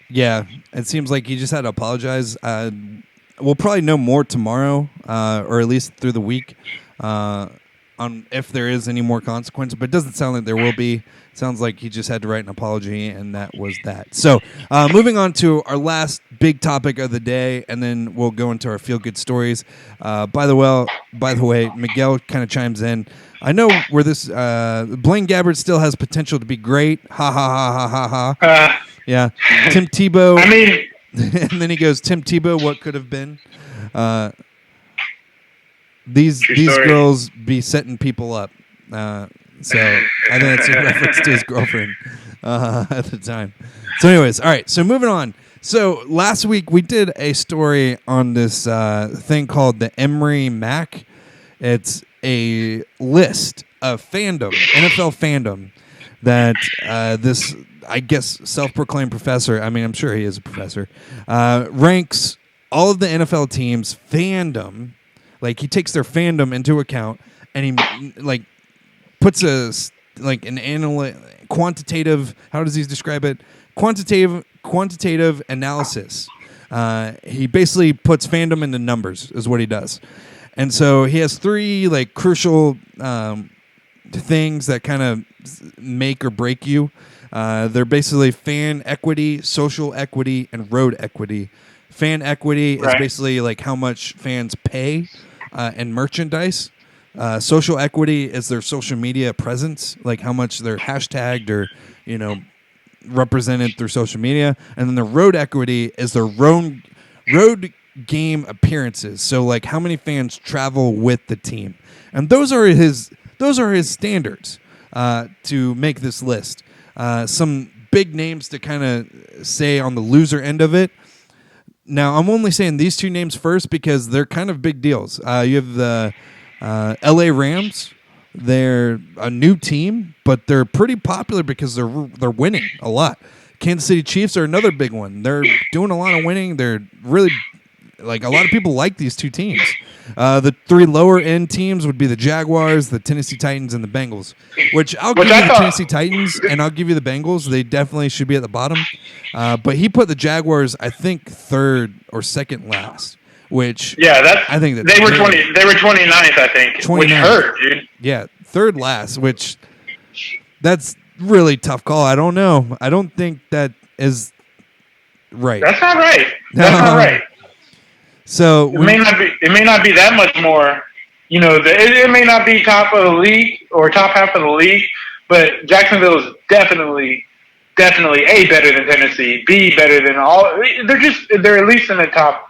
Yeah, it seems like he just had to apologize. We'll probably know more tomorrow, or at least through the week, on if there is any more consequence. But it doesn't sound like there will be. It sounds like he just had to write an apology, and that was that. So moving on to our last big topic of the day, and then we'll go into our feel-good stories. By the way, Miguel kind of chimes in. I know where this Blaine Gabbert still has potential to be great. Ha ha ha ha ha ha. Yeah, Tim Tebow. I mean, and then he goes, Tim Tebow, what could have been? These girls be setting people up. So I think it's a reference to his girlfriend at the time. So anyways, all right. So moving on. So last week we did a story on this thing called the Emory Mac. It's a list of fandom, NFL fandom, that this, I guess, self-proclaimed professor, I mean, I'm sure he is a professor, ranks all of the NFL teams' fandom. Like, he takes their fandom into account, and he, like, puts a like an quantitative. How does he describe it? Quantitative analysis. He basically puts fandom into numbers, is what he does. And so he has three like crucial things that kind of make or break you. They're basically fan equity, social equity, and road equity. Fan equity is basically like how much fans pay in merchandise. Social equity is their social media presence, like how much they're hashtagged or, represented through social media. And then the road equity is their road game appearances. So like how many fans travel with the team. And those are his standards to make this list. Some big names to kind of say on the loser end of it. Now, I'm only saying these two names first because they're kind of big deals. You have the LA Rams. They're a new team, but they're pretty popular because they're winning a lot. Kansas City Chiefs are another big one. They're doing a lot of winning. They're really like a lot of people like these two teams. The three lower end teams would be the Jaguars, the Tennessee Titans, and the Bengals. Which I'll give you the Tennessee Titans and I'll give you the Bengals. They definitely should be at the bottom. But he put the Jaguars, I think, third or second last. Which I think that they were 29th, I think. 29th. Which hurt, dude. Yeah, third last, which that's really tough call. I don't know. I don't think that is right. That's not right. That's not right. So it may not be that much more. It may not be top of the league or top half of the league, but Jacksonville is definitely A, better than Tennessee, B, better than all. They're at least in the top.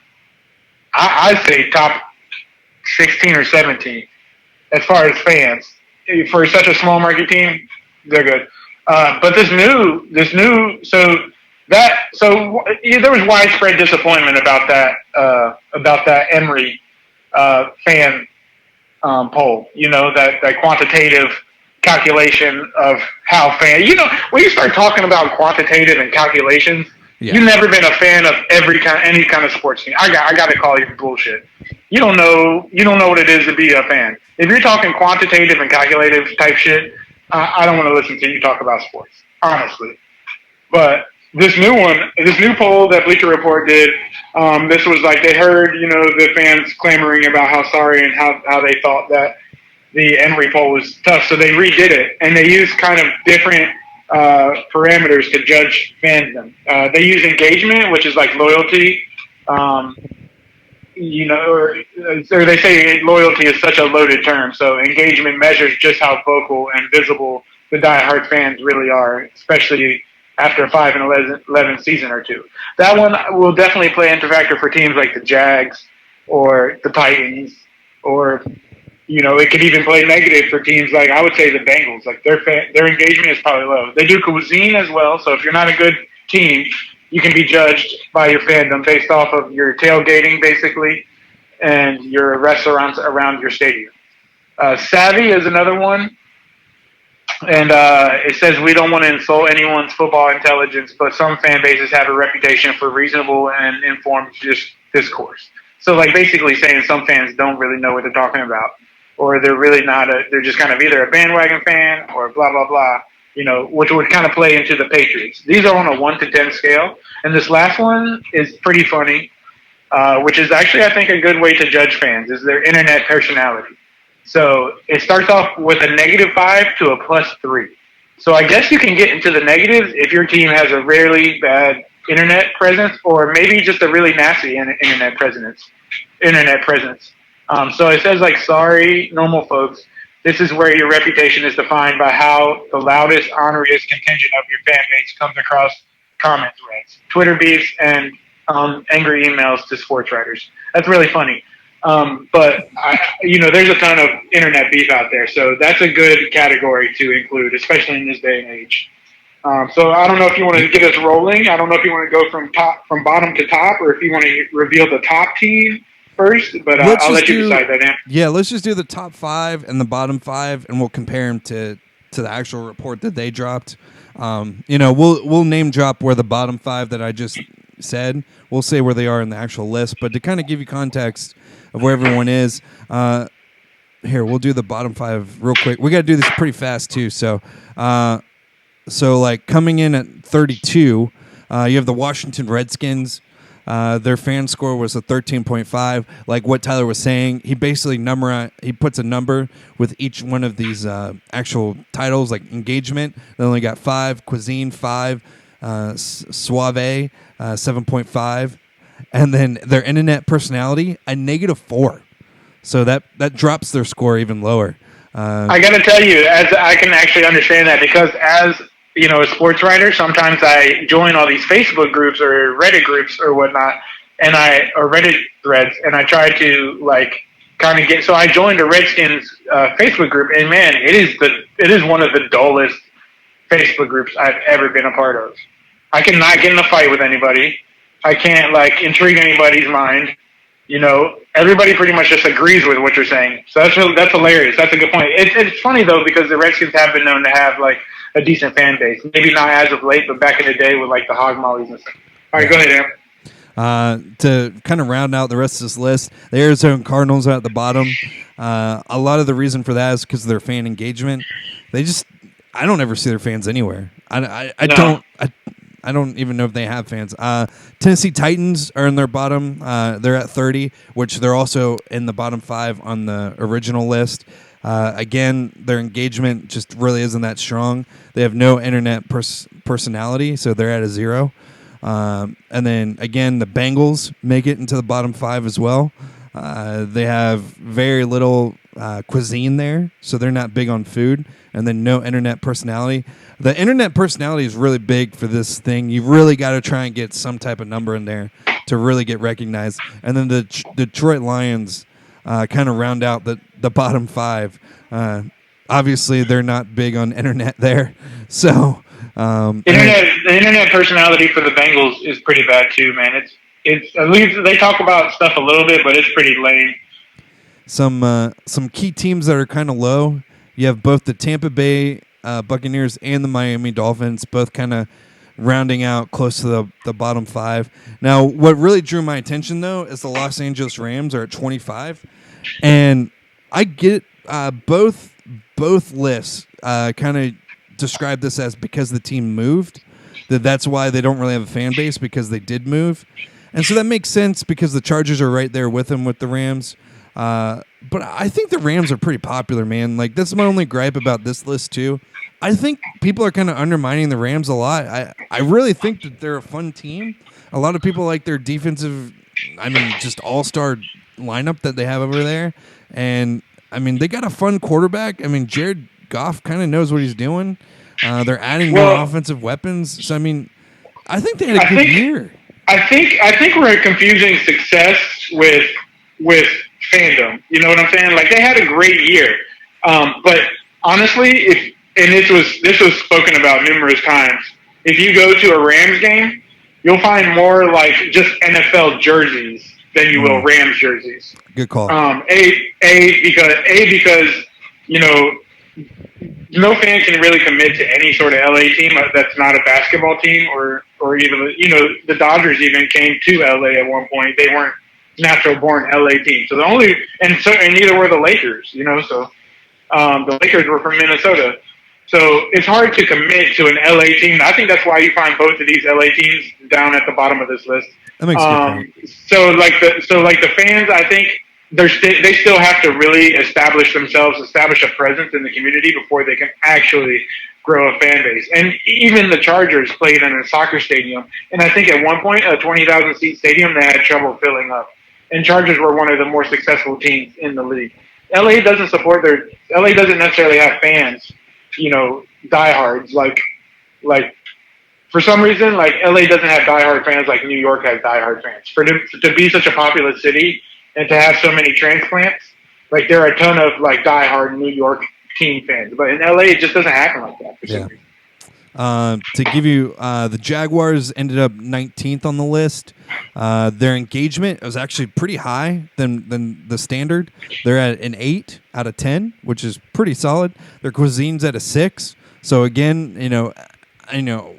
I'd say top 16 or 17 as far as fans. For such a small market team, they're good. But there was widespread disappointment about that Emory fan poll. That quantitative calculation of how fans. When you start talking about quantitative and calculations. Yeah. You've never been a fan of any kind of sports team. I got to call you bullshit. You don't know what it is to be a fan. If you're talking quantitative and calculative type shit, I don't want to listen to you talk about sports, honestly. But this new poll that Bleacher Report did, this was like they heard the fans clamoring about how sorry and how they thought that the Emory poll was tough, so they redid it and they used kind of different parameters to judge fandom. They use engagement, which is like loyalty. Or they say loyalty is such a loaded term. So engagement measures just how vocal and visible the diehard fans really are, especially after a 5-11 season or two. That one will definitely play into factor for teams like the Jags or the Titans or. It could even play negative for teams like, I would say, the Bengals. Like, their engagement is probably low. They do cuisine as well, so if you're not a good team, you can be judged by your fandom based off of your tailgating, basically, and your restaurants around your stadium. Savvy is another one, and it says, we don't want to insult anyone's football intelligence, but some fan bases have a reputation for reasonable and informed discourse. So, like, basically saying some fans don't really know what they're talking about. Or they're really not they're just kind of either a bandwagon fan or blah, blah, blah, which would kind of play into the Patriots. These are on a 1 to 10 scale. And this last one is pretty funny, which is actually, I think, a good way to judge fans, is their internet personality. So it starts off with a -5 to a +3. So I guess you can get into the negatives if your team has a really bad internet presence or maybe just a really nasty internet presence. So it says, like, sorry, normal folks, this is where your reputation is defined by how the loudest, honoriest contingent of your fan base comes across comment threads, Twitter beefs, and angry emails to sports writers. That's really funny. But, there's a ton of internet beef out there, so that's a good category to include, especially in this day and age. So I don't know if you want to get us rolling. I don't know if you want to go from bottom to top or if you want to reveal the top team first, but I'll let you decide that, Am. Yeah, let's just do the top 5 and the bottom 5, and we'll compare them to the actual report that they dropped. We'll name drop where the bottom 5 that I just said. We'll say where they are in the actual list, but to kind of give you context of where everyone is, here, we'll do the bottom 5 real quick. We got to do this pretty fast too. So, like coming in at 32, you have the Washington Redskins. Their fan score was a 13.5. Like what Tyler was saying, he basically he puts a number with each one of these actual titles, like engagement. They only got 5, cuisine 5, suave 7.5, and then their internet personality a -4. So that drops their score even lower. I got to tell you, as I can actually understand that, because as a sports writer, sometimes I join all these Facebook groups or Reddit groups or whatnot, or Reddit threads, and I try to kind of get. So I joined a Redskins Facebook group, and man, it is one of the dullest Facebook groups I've ever been a part of. I cannot get in a fight with anybody. I can't intrigue anybody's mind. Everybody pretty much just agrees with what you're saying. So that's hilarious. That's a good point. It's funny though, because the Redskins have been known to have a decent fan base. Maybe not as of late, but back in the day with the hog mollies and stuff. All right, go ahead, Amp. To kind of round out the rest of this list, the Arizona Cardinals are at the bottom. A lot of the reason for that is because of their fan engagement. I don't ever see their fans anywhere. I don't even know if they have fans. Tennessee Titans are in their bottom. They're at 30, which they're also in the bottom 5 on the original list. Again, their engagement just really isn't that strong. They have no internet personality, so they're at a 0. And then, again, the Bengals make it into the bottom 5 as well. They have very little cuisine there, so they're not big on food. And then no internet personality. The internet personality is really big for this thing. You really got to try and get some type of number in there to really get recognized. And then the Detroit Lions kind of round out the bottom 5. Obviously, they're not big on internet there. So the internet personality for the Bengals is pretty bad too, man. It's at least they talk about stuff a little bit, but it's pretty lame. Some key teams that are kind of low. You have both the Tampa Bay Buccaneers and the Miami Dolphins, both kind of rounding out close to the bottom 5. Now, what really drew my attention, though, is the Los Angeles Rams are at 25. And I get both lists kind of describe this as because the team moved, that's why they don't really have a fan base, because they did move. And so that makes sense because the Chargers are right there with them with the Rams. But I think the Rams are pretty popular, man. That's my only gripe about this list, too. I think people are kind of undermining the Rams a lot. I really think that they're a fun team. A lot of people like their defensive, just all-star lineup that they have over there. And, they got a fun quarterback. Jared Goff kind of knows what he's doing. They're adding more offensive weapons. So, I think they had a good year. I think we're confusing success with fandom. You know what I'm saying? They had a great year, but honestly, this was spoken about numerous times. If you go to a Rams game, you'll find more just NFL jerseys than you will Rams jerseys. Good call. Because no fan can really commit to any sort of LA team that's not a basketball team, or even the Dodgers even came to LA at one point. They weren't natural born LA team. So and neither were the Lakers, so the Lakers were from Minnesota. So it's hard to commit to an LA team. I think that's why you find both of these LA teams down at the bottom of this list. That makes sense. So the fans, I think they still have to really establish a presence in the community before they can actually grow a fan base. And even the Chargers played in a soccer stadium, and I think at one point a 20,000 seat stadium they had trouble filling up. And Chargers were one of the more successful teams in the league. LA doesn't necessarily have fans, diehards. For some reason, LA doesn't have diehard fans like New York has diehard fans. To be such a populous city and to have so many transplants, there are a ton of diehard New York team fans. But in LA, it just doesn't happen like that for some reason. To give you, the Jaguars ended up 19th on the list. Their engagement was actually pretty high than the standard. They're at an 8 out of 10, which is pretty solid. Their cuisine's at a 6. So again,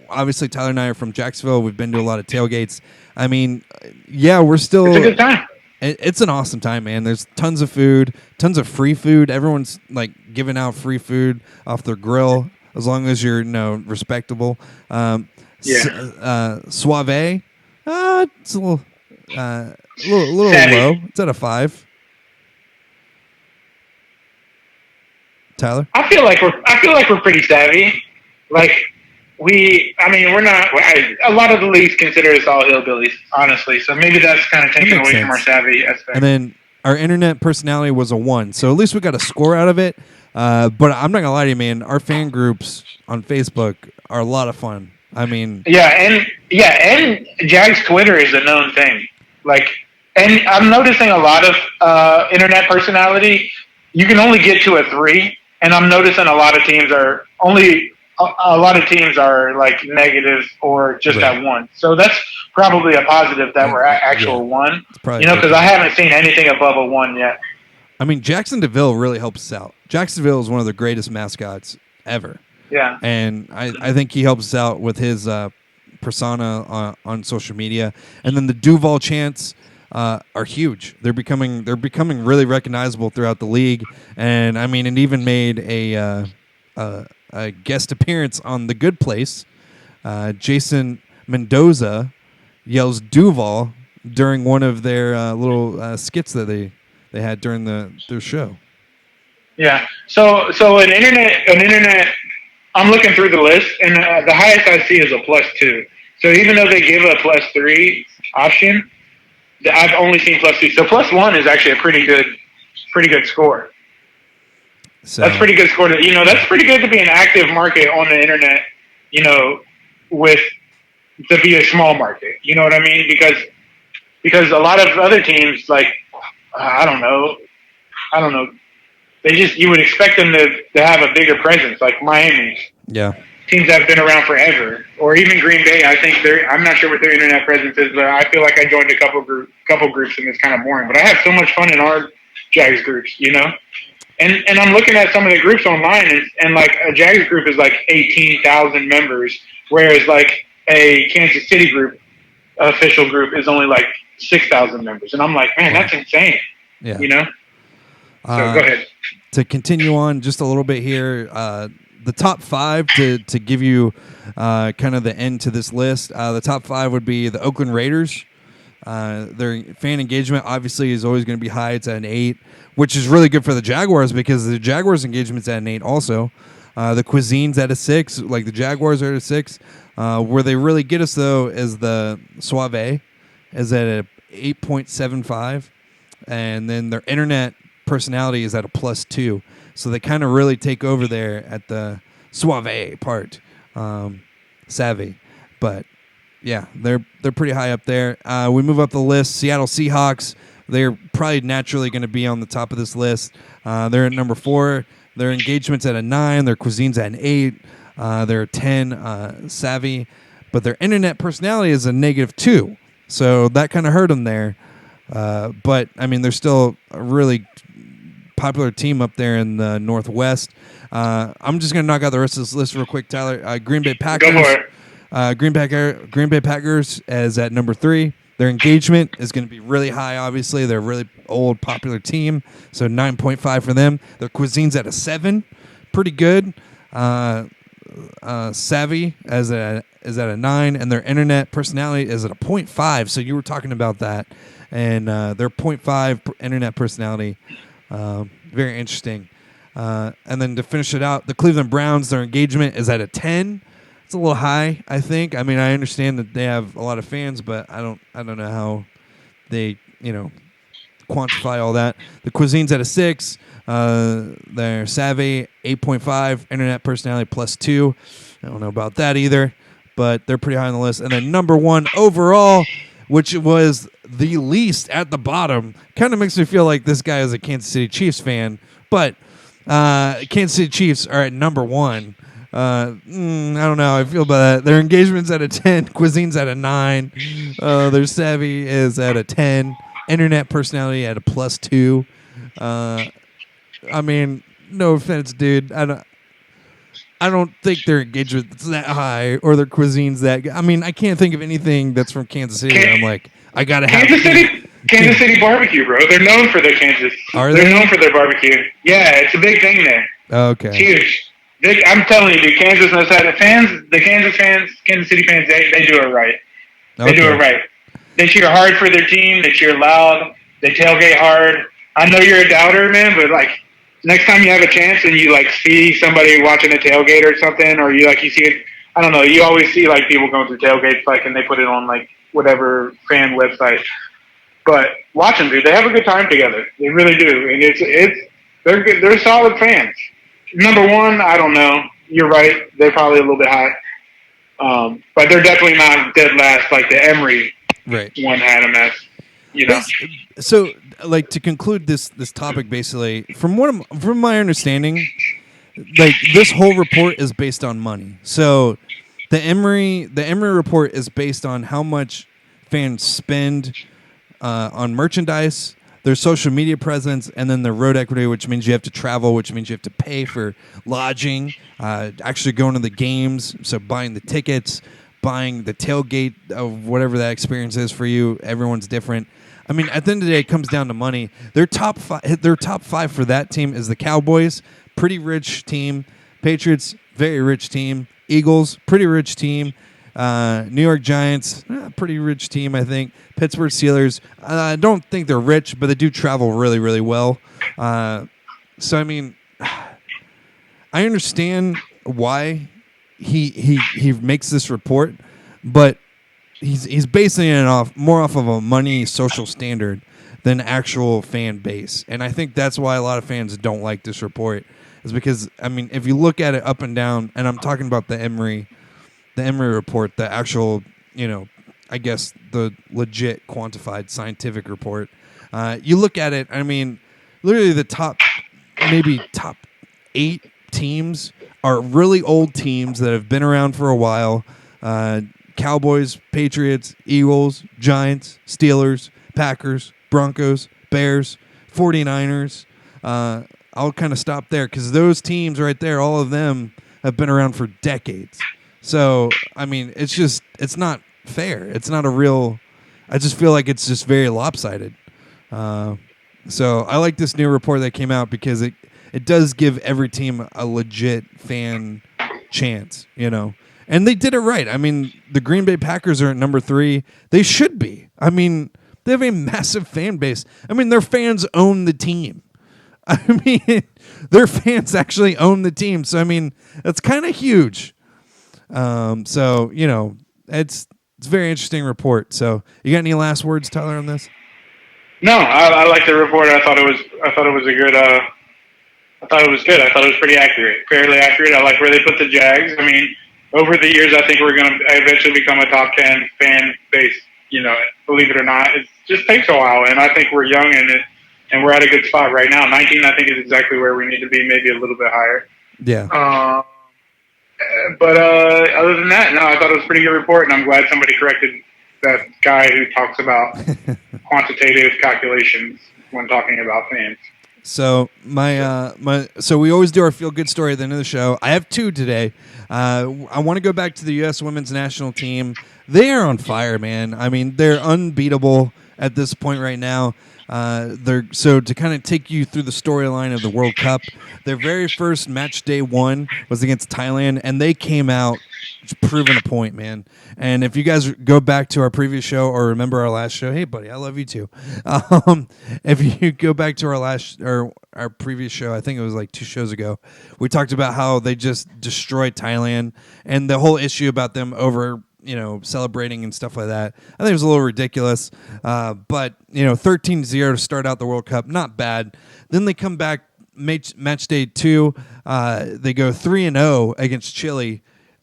obviously Tyler and I are from Jacksonville. We've been to a lot of tailgates. We're still. It's a good time. it's an awesome time, man. There's tons of food, tons of free food. Everyone's like giving out free food off their grill as long as you're respectable. Suave, it's a little low. It's at a 5. Tyler, I feel like we're pretty savvy. Like we're not. A lot of the leagues consider us all hillbillies, honestly. So maybe that's kind of taken away from our savvy aspect. And then our internet personality was a 1, so at least we got a score out of it. But I'm not gonna lie to you, man. Our fan groups on Facebook are a lot of fun. I mean, and Jag's Twitter is a known thing. Like, and I'm noticing a lot of internet personality. You can only get to a 3, and I'm noticing a lot of teams are like negative or just at 1. So that's probably a positive that we're at actual 1. Because I haven't seen anything above a 1 yet. I mean, Jackson DeVille really helps us out. Jackson DeVille is one of the greatest mascots ever. Yeah. And I think he helps us out with his persona on social media. And then the Duval chants are huge. They're becoming really recognizable throughout the league. And I mean, it even made a guest appearance on The Good Place. Jason Mendoza yells Duval during one of their little skits that they had during their show. Yeah. So an internet. I'm looking through the list, and the highest I see is a +2. So even though they give a +3 option, I've only seen +2. So +1 is actually a pretty good score. So that's pretty good score. That's pretty good to be an active market on the internet. To be a small market. You know what I mean? Because a lot of other teams, like I don't know. You would expect them to have a bigger presence, like Miami. Yeah. Teams that have been around forever, or even Green Bay. I think I'm not sure what their internet presence is, but I feel like I joined a couple groups and it's kind of boring. But I have so much fun in our Jags groups, And I'm looking at some of the groups online, and like a Jags group is like 18,000 members, whereas like a Kansas City group, official group, is only like 6,000 members, and I'm like, man, that's insane. Yeah. So go ahead. To continue on just a little bit here, the top 5 to give you kind of the end to this list. The top 5 would be the Oakland Raiders. Their fan engagement obviously is always going to be high. It's at an 8, which is really good for the Jaguars because the Jaguars engagement's at an 8 also. The Cuisine's at a 6, like the Jaguars are at a 6. Where they really get us though is the Suave is at a 8.75, and then their internet personality is at a +2. So they kind of really take over there at the Suave part, savvy, but. Yeah, they're pretty high up there. We move up the list. Seattle Seahawks, they're probably naturally going to be on the top of this list. They're at number 4. Their engagement's at a 9. Their Cuisine's at an 8. They're a 10, savvy. But their internet personality is a -2. So that kind of hurt them there. But, I mean, they're still a really popular team up there in the Northwest. I'm just going to knock out the rest of this list real quick, Tyler. Green Bay Packers. Go for it. Green Bay Packers is at number 3. Their engagement is going to be really high, obviously. They're a really old, popular team, so 9.5 for them. Their Cuisine's at a 7. Pretty good. Savvy is at a 9, and their internet personality is at a 0.5. So you were talking about that. And their 0.5 internet personality, very interesting. And then to finish it out, the Cleveland Browns, their engagement is at a 10. It's a little high, I think. I mean, I understand that they have a lot of fans, but I don't know how they, quantify all that. The Cuisine's at a 6. They're savvy, 8.5. Internet personality +2. I don't know about that either, but they're pretty high on the list. And then number 1 overall, which was the least at the bottom, kind of makes me feel like this guy is a Kansas City Chiefs fan, but Kansas City Chiefs are at number 1. I don't know how I feel about that. Their engagement's at a 10. Cuisine's at a 9. Their savvy is at a 10. Internet personality at a +2. I mean, no offense, dude. I don't think their engagement's that high or their Cuisine's that good. I mean, I can't think of anything that's from Kansas City. I'm like, I gotta have Kansas City. Kansas City barbecue, bro. They're known for their Kansas. Are They're they? known for their barbecue. Yeah, it's a big thing there. Okay. It's huge. I'm telling you, dude, Kansas knows how to the Kansas fans, Kansas City fans, they do it right. They do it right. They cheer hard for their team. They cheer loud. They tailgate hard. I know you're a doubter, man, but like next time you have a chance and you like see somebody watching a tailgate or something, or you see it. I don't know. You always see like people going through tailgates, like, and they put it on like whatever fan website. But watch them, dude. They have a good time together. They really do, and they're good. They're solid fans. Number one, I don't know. You're right. They're probably a little bit high. But they're definitely not dead last like the Emory one had them as. So, like, to conclude this topic, basically, from my understanding, like, this whole report is based on money. So the Emory report is based on how much fans spend on merchandise, their social media presence, and then their road equity, which means you have to travel, which means you have to pay for lodging, actually going to the games, so buying the tickets, buying the tailgate of whatever that experience is for you. Everyone's different. I mean, at the end of the day, it comes down to money. Their top five for that team is the Cowboys, pretty rich team. Patriots, very rich team. Eagles, pretty rich team. New York Giants, pretty rich team, I think. Pittsburgh Steelers, I don't think they're rich, but they do travel really, really well. So, I mean, I understand why he makes this report, but he's basing it more off of a money social standard than actual fan base. And I think that's why a lot of fans don't like this report, is because, I mean, if you look at it up and down, and I'm talking about the Emory report, the actual, I guess the legit quantified scientific report, you look at it, I mean, literally the top 8 teams are really old teams that have been around for a while. Cowboys, Patriots, Eagles, Giants, Steelers, Packers, Broncos, Bears, 49ers. I'll kind of stop there because those teams right there, all of them have been around for decades. So, I mean, it's not fair. It's not a real, I just feel like it's just very lopsided. So I like this new report that came out because it does give every team a legit fan chance, And they did it right. I mean, the Green Bay Packers are at number 3. They should be. I mean, they have a massive fan base. I mean, their fans own the team. I mean, their fans actually own the team. So, I mean, that's kind of huge. So, it's a very interesting report. So, you got any last words, Tyler, on this? No, I like the report. I thought it was a good. I thought it was good. I thought it was pretty accurate, fairly accurate. I like where they put the Jags. I mean, over the years, I think we're going to eventually become a top 10 fan base. Believe it or not, it just takes a while, and I think we're young and we're at a good spot right now. 19, I think, is exactly where we need to be, maybe a little bit higher. Yeah. But other than that, no, I thought it was a pretty good report, and I'm glad somebody corrected that guy who talks about quantitative calculations when talking about fans. So so we always do our feel good story at the end of the show. I have 2 today. I want to go back to the U.S. women's national team. They are on fire, man. I mean, they're unbeatable at this point right now. So to kind of take you through the storyline of the World Cup, their very first match day 1 was against Thailand, and they came out proving a point, man. And if you guys go back to our previous show or remember our last show, hey buddy, I love you too. If you go back to our previous show, I think it was like 2 shows ago, we talked about how they just destroyed Thailand and the whole issue about them over celebrating and stuff like that. I think it was a little ridiculous. But 13-0 to start out the World Cup, not bad. Then they come back match day 2. They go 3-0 against Chile.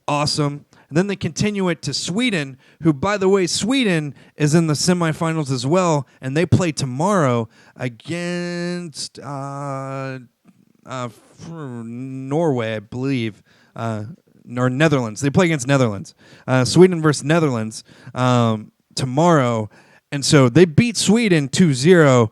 Awesome. And then they continue it to Sweden, who, by the way, Sweden is in the semifinals as well, and they play tomorrow against Norway, I believe, or Netherlands. They play against Netherlands. Sweden versus Netherlands tomorrow. And so they beat Sweden 2-0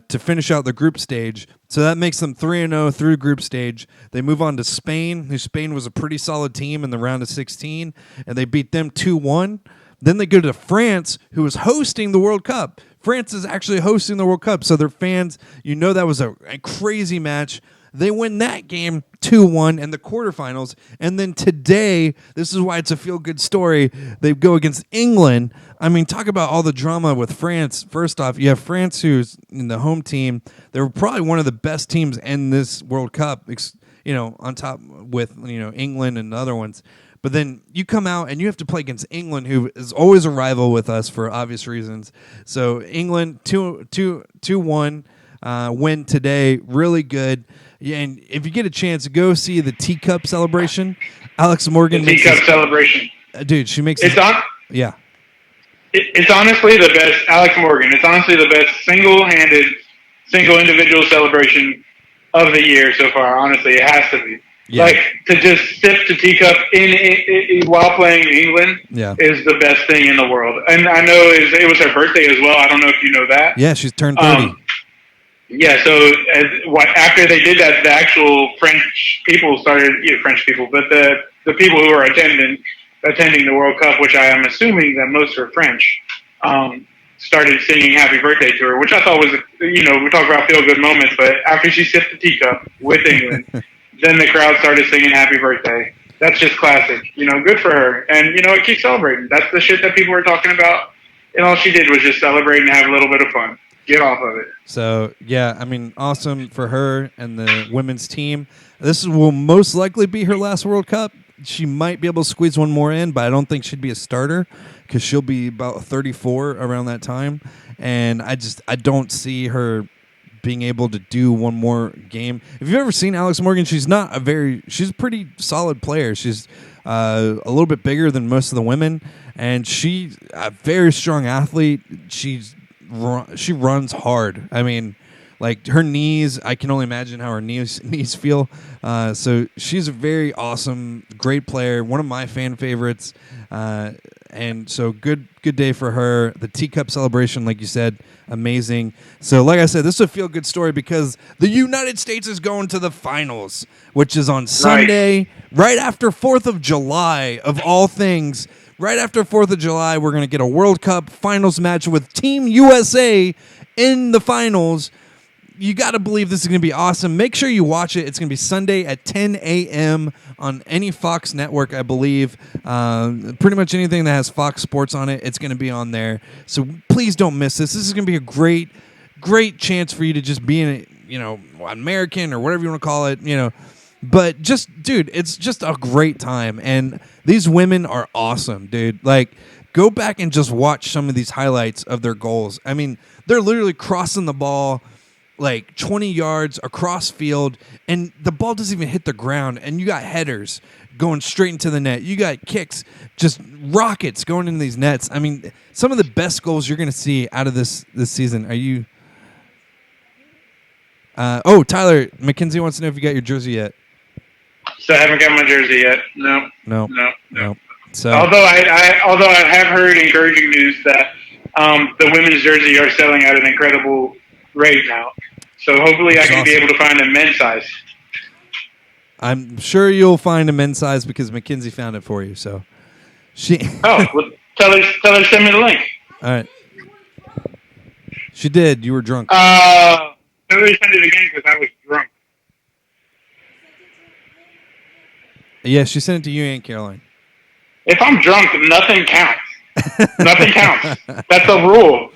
to finish out the group stage. So that makes them 3-0 through group stage. They move on to Spain, who Spain was a pretty solid team in the round of 16, and they beat them 2-1. Then they go to France, who is hosting the World Cup. France is actually hosting the World Cup, so their fans, that was a crazy match. They win that game 2-1 in the quarterfinals. And then today, this is why it's a feel-good story, they go against England. I mean, talk about all the drama with France. First off, you have France, who's in the home team. They were probably one of the best teams in this World Cup, on top with England and the other ones. But then you come out and you have to play against England, who is always a rival with us for obvious reasons. So England 2-1 win today, really good. Yeah, and if you get a chance, go see the teacup celebration. Alex Morgan. The teacup celebration, dude. She makes it's yeah. It's honestly the best. Alex Morgan. It's honestly the best single individual celebration of the year so far. Honestly, it has to be. Yeah. Like, to just sip the teacup while playing England is the best thing in the world. And I know it was her birthday as well. I don't know if you know that. Yeah, she's turned 30. Yeah, so after they did that, the actual French people started, French people, but the people who were attending the World Cup, which I am assuming that most are French, started singing happy birthday to her, which I thought was, we talk about feel-good moments, but after she sipped the teacup with England, then the crowd started singing happy birthday. That's just classic. Good for her. And, keep celebrating. That's the shit that people were talking about. And all she did was just celebrate and have a little bit of fun. Get off of it. So, yeah, I mean, awesome for her and the women's team. This will most likely be her last World Cup. She might be able to squeeze one more in, but I don't think she'd be a starter because she'll be about 34 around that time. And I don't see her being able to do one more game. If you've ever seen Alex Morgan, she's a pretty solid player. She's a little bit bigger than most of the women, and she's a very strong athlete. She runs hard. I mean, like her knees, I can only imagine how her knees feel. So she's a very awesome, great player, one of my fan favorites. And so good day for her. The teacup celebration, like you said, amazing. So like I said, this is a feel-good story because the United States is going to the finals, which is on Sunday, right after 4th of July, of all things. Right after 4th of July, we're going to get a World Cup finals match with Team USA in the finals. You got to believe this is going to be awesome. Make sure you watch it. It's going to be Sunday at 10 a.m. on any Fox network, I believe. Pretty much anything that has Fox Sports on it, it's going to be on there. So please don't miss this. This is going to be a great, great chance for you to just be American or whatever you want to call it, But just, dude, it's just a great time. And these women are awesome, dude. Like, go back and just watch some of these highlights of their goals. I mean, they're literally crossing the ball like 20 yards across field, and the ball doesn't even hit the ground, and you got headers going straight into the net. You got kicks, just rockets going into these nets. I mean, some of the best goals you're going to see out of this season. Are you... Tyler, Mackenzie wants to know if you got your jersey yet. So I haven't got my jersey yet. No. So, although I have heard encouraging news that the women's jersey are selling at an incredible rate now. So hopefully I can be able to find a men's size. I'm sure you'll find a men's size because Mackenzie found it for you. So she. Well, tell her to send me the link. All right. She did. You were drunk. Tell her to send it again because I was drunk. Yeah, she sent it to you and Caroline. If I'm drunk, nothing counts. Nothing counts. That's a rule.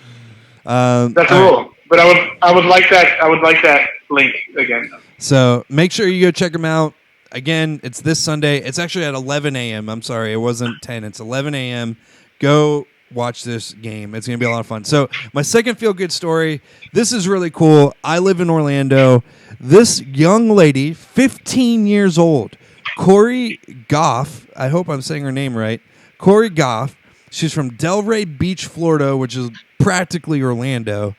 That's a rule. Right. But I would like that link again. So make sure you go check them out. Again, it's this Sunday. It's actually at 11 a.m. I'm sorry, it wasn't 10. It's 11 a.m. Go watch this game. It's going to be a lot of fun. So my second feel-good story, this is really cool. I live in Orlando. This young lady, 15 years old, Corey Goff, I hope I'm saying her name right, Corey Goff, she's from Delray Beach, Florida, which is practically Orlando.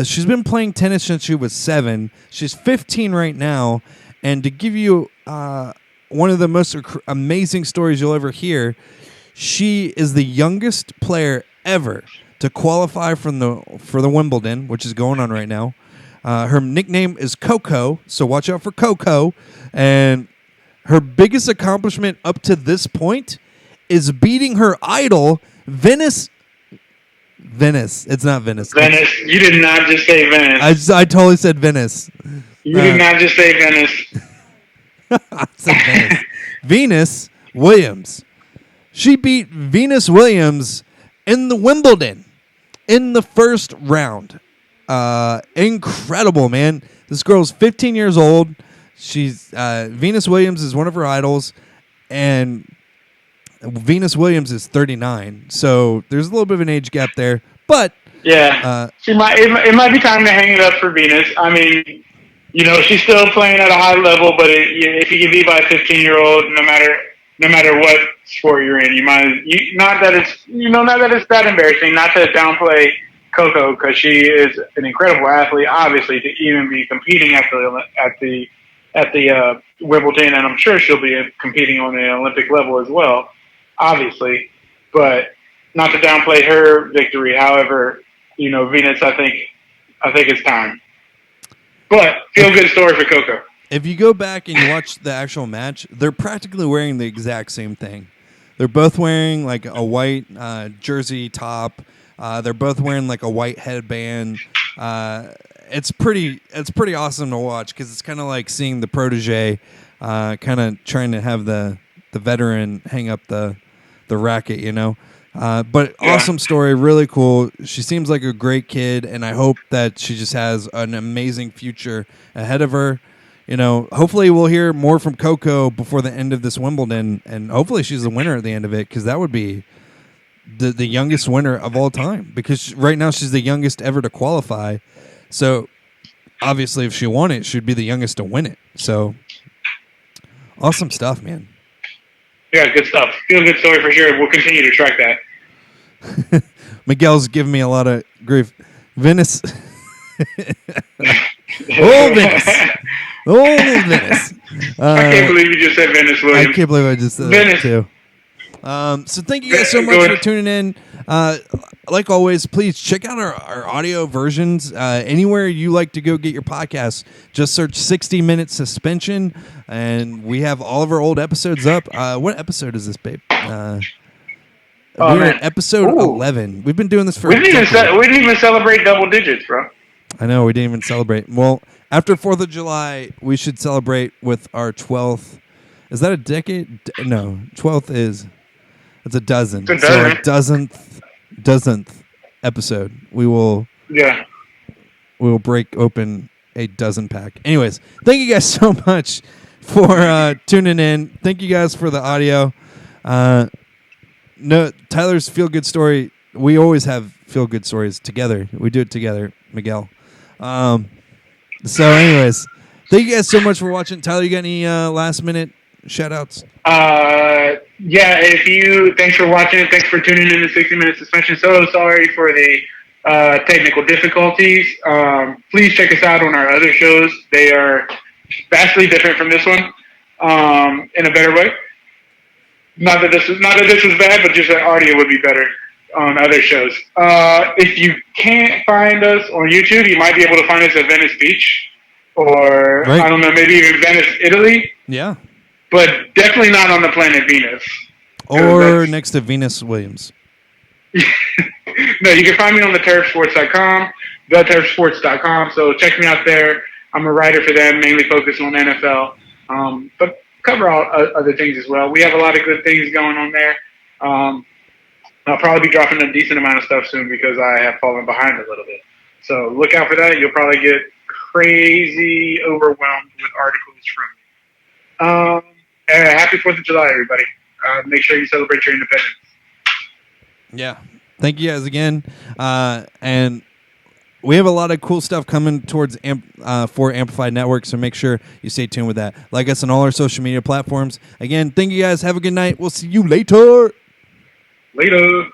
She's been playing tennis since she was 7. She's 15 right now. And to give you one of the most amazing stories you'll ever hear, she is the youngest player ever to qualify for the Wimbledon, which is going on right now. Her nickname is Coco, so watch out for Coco. And her biggest accomplishment up to this point is beating her idol, Venice. It's not Venice. Venice. You did not just say Venice. I totally said Venice. You did not just say Venice. I said Venice. Venus Williams. She beat Venus Williams in the Wimbledon in the first round. Incredible, man. This girl's 15 years old. She's Venus Williams is one of her idols, and Venus Williams is 39. So there's a little bit of an age gap there, but yeah, it might be time to hang it up for Venus. I mean, she's still playing at a high level, but if you get beat by a 15-year-old, no matter what sport you're in, not that it's that embarrassing. Not to downplay Coco, because she is an incredible athlete, obviously, to even be competing at the Wimbledon, and I'm sure she'll be competing on the Olympic level as well, obviously. But not to downplay her victory. However, Venus, I think it's time. But feel good story for Coco. If you go back and you watch the actual match, they're practically wearing the exact same thing. They're both wearing like a white jersey top. They're both wearing like a white headband. It's pretty awesome to watch because it's kind of like seeing the protege kind of trying to have the veteran hang up the racket, But awesome story, really cool. She seems like a great kid, and I hope that she just has an amazing future ahead of her. Hopefully we'll hear more from Coco before the end of this Wimbledon, and hopefully she's the winner at the end of it, because that would be the youngest winner of all time, because right now she's the youngest ever to qualify. So obviously if she won it, she'd be the youngest to win it. So awesome stuff, man. Yeah, good stuff. Feel good story for sure. We'll continue to track that. Miguel's giving me a lot of grief. Venice. Venice. Venice. I can't believe you just said Venice, Williams. I can't believe I just said Venice. that too. So thank you guys so much for tuning in. Like always, please check out our audio versions. Anywhere you like to go get your podcasts, just search 60 Minute Suspension, and we have all of our old episodes up. What episode is this, babe? We're at episode 11. We've been doing this for we didn't even celebrate double digits, bro. I know, we didn't even celebrate. Well, after 4th of July, we should celebrate with our 12th. Is that a decade? No, 12th is... It's a dozen. It's a dozen. So our dozenth episode, we will break open a dozen pack. Anyways, thank you guys so much for tuning in. Thank you guys for the audio. No, Tyler's feel good story. We always have feel good stories together. We do it together, Miguel. So, anyways, thank you guys so much for watching. Tyler, you got any last minute shout outs? Thanks for watching. Thanks for tuning in to 60 Minute Suspension. So sorry for the technical difficulties. Please check us out on our other shows. They are vastly different from this one, in a better way. Not that this is bad, but just that audio would be better on other shows. If you can't find us on YouTube, you might be able to find us at Venice Beach, or right. I don't know, maybe even Venice, Italy. Yeah. But definitely not on the planet Venus. Or next to Venus Williams. No, you can find me on theturfsports.com, theturfsports.com. So check me out there. I'm a writer for them, mainly focused on NFL, but cover all other things as well. We have a lot of good things going on there. I'll probably be dropping a decent amount of stuff soon because I have fallen behind a little bit. So look out for that. You'll probably get crazy overwhelmed with articles from me. Happy 4th of July, everybody. Make sure you celebrate your independence. Yeah. Thank you guys again. And we have a lot of cool stuff coming towards for Amplified Network, so make sure you stay tuned with that. Like us on all our social media platforms. Again, thank you guys. Have a good night. We'll see you later. Later.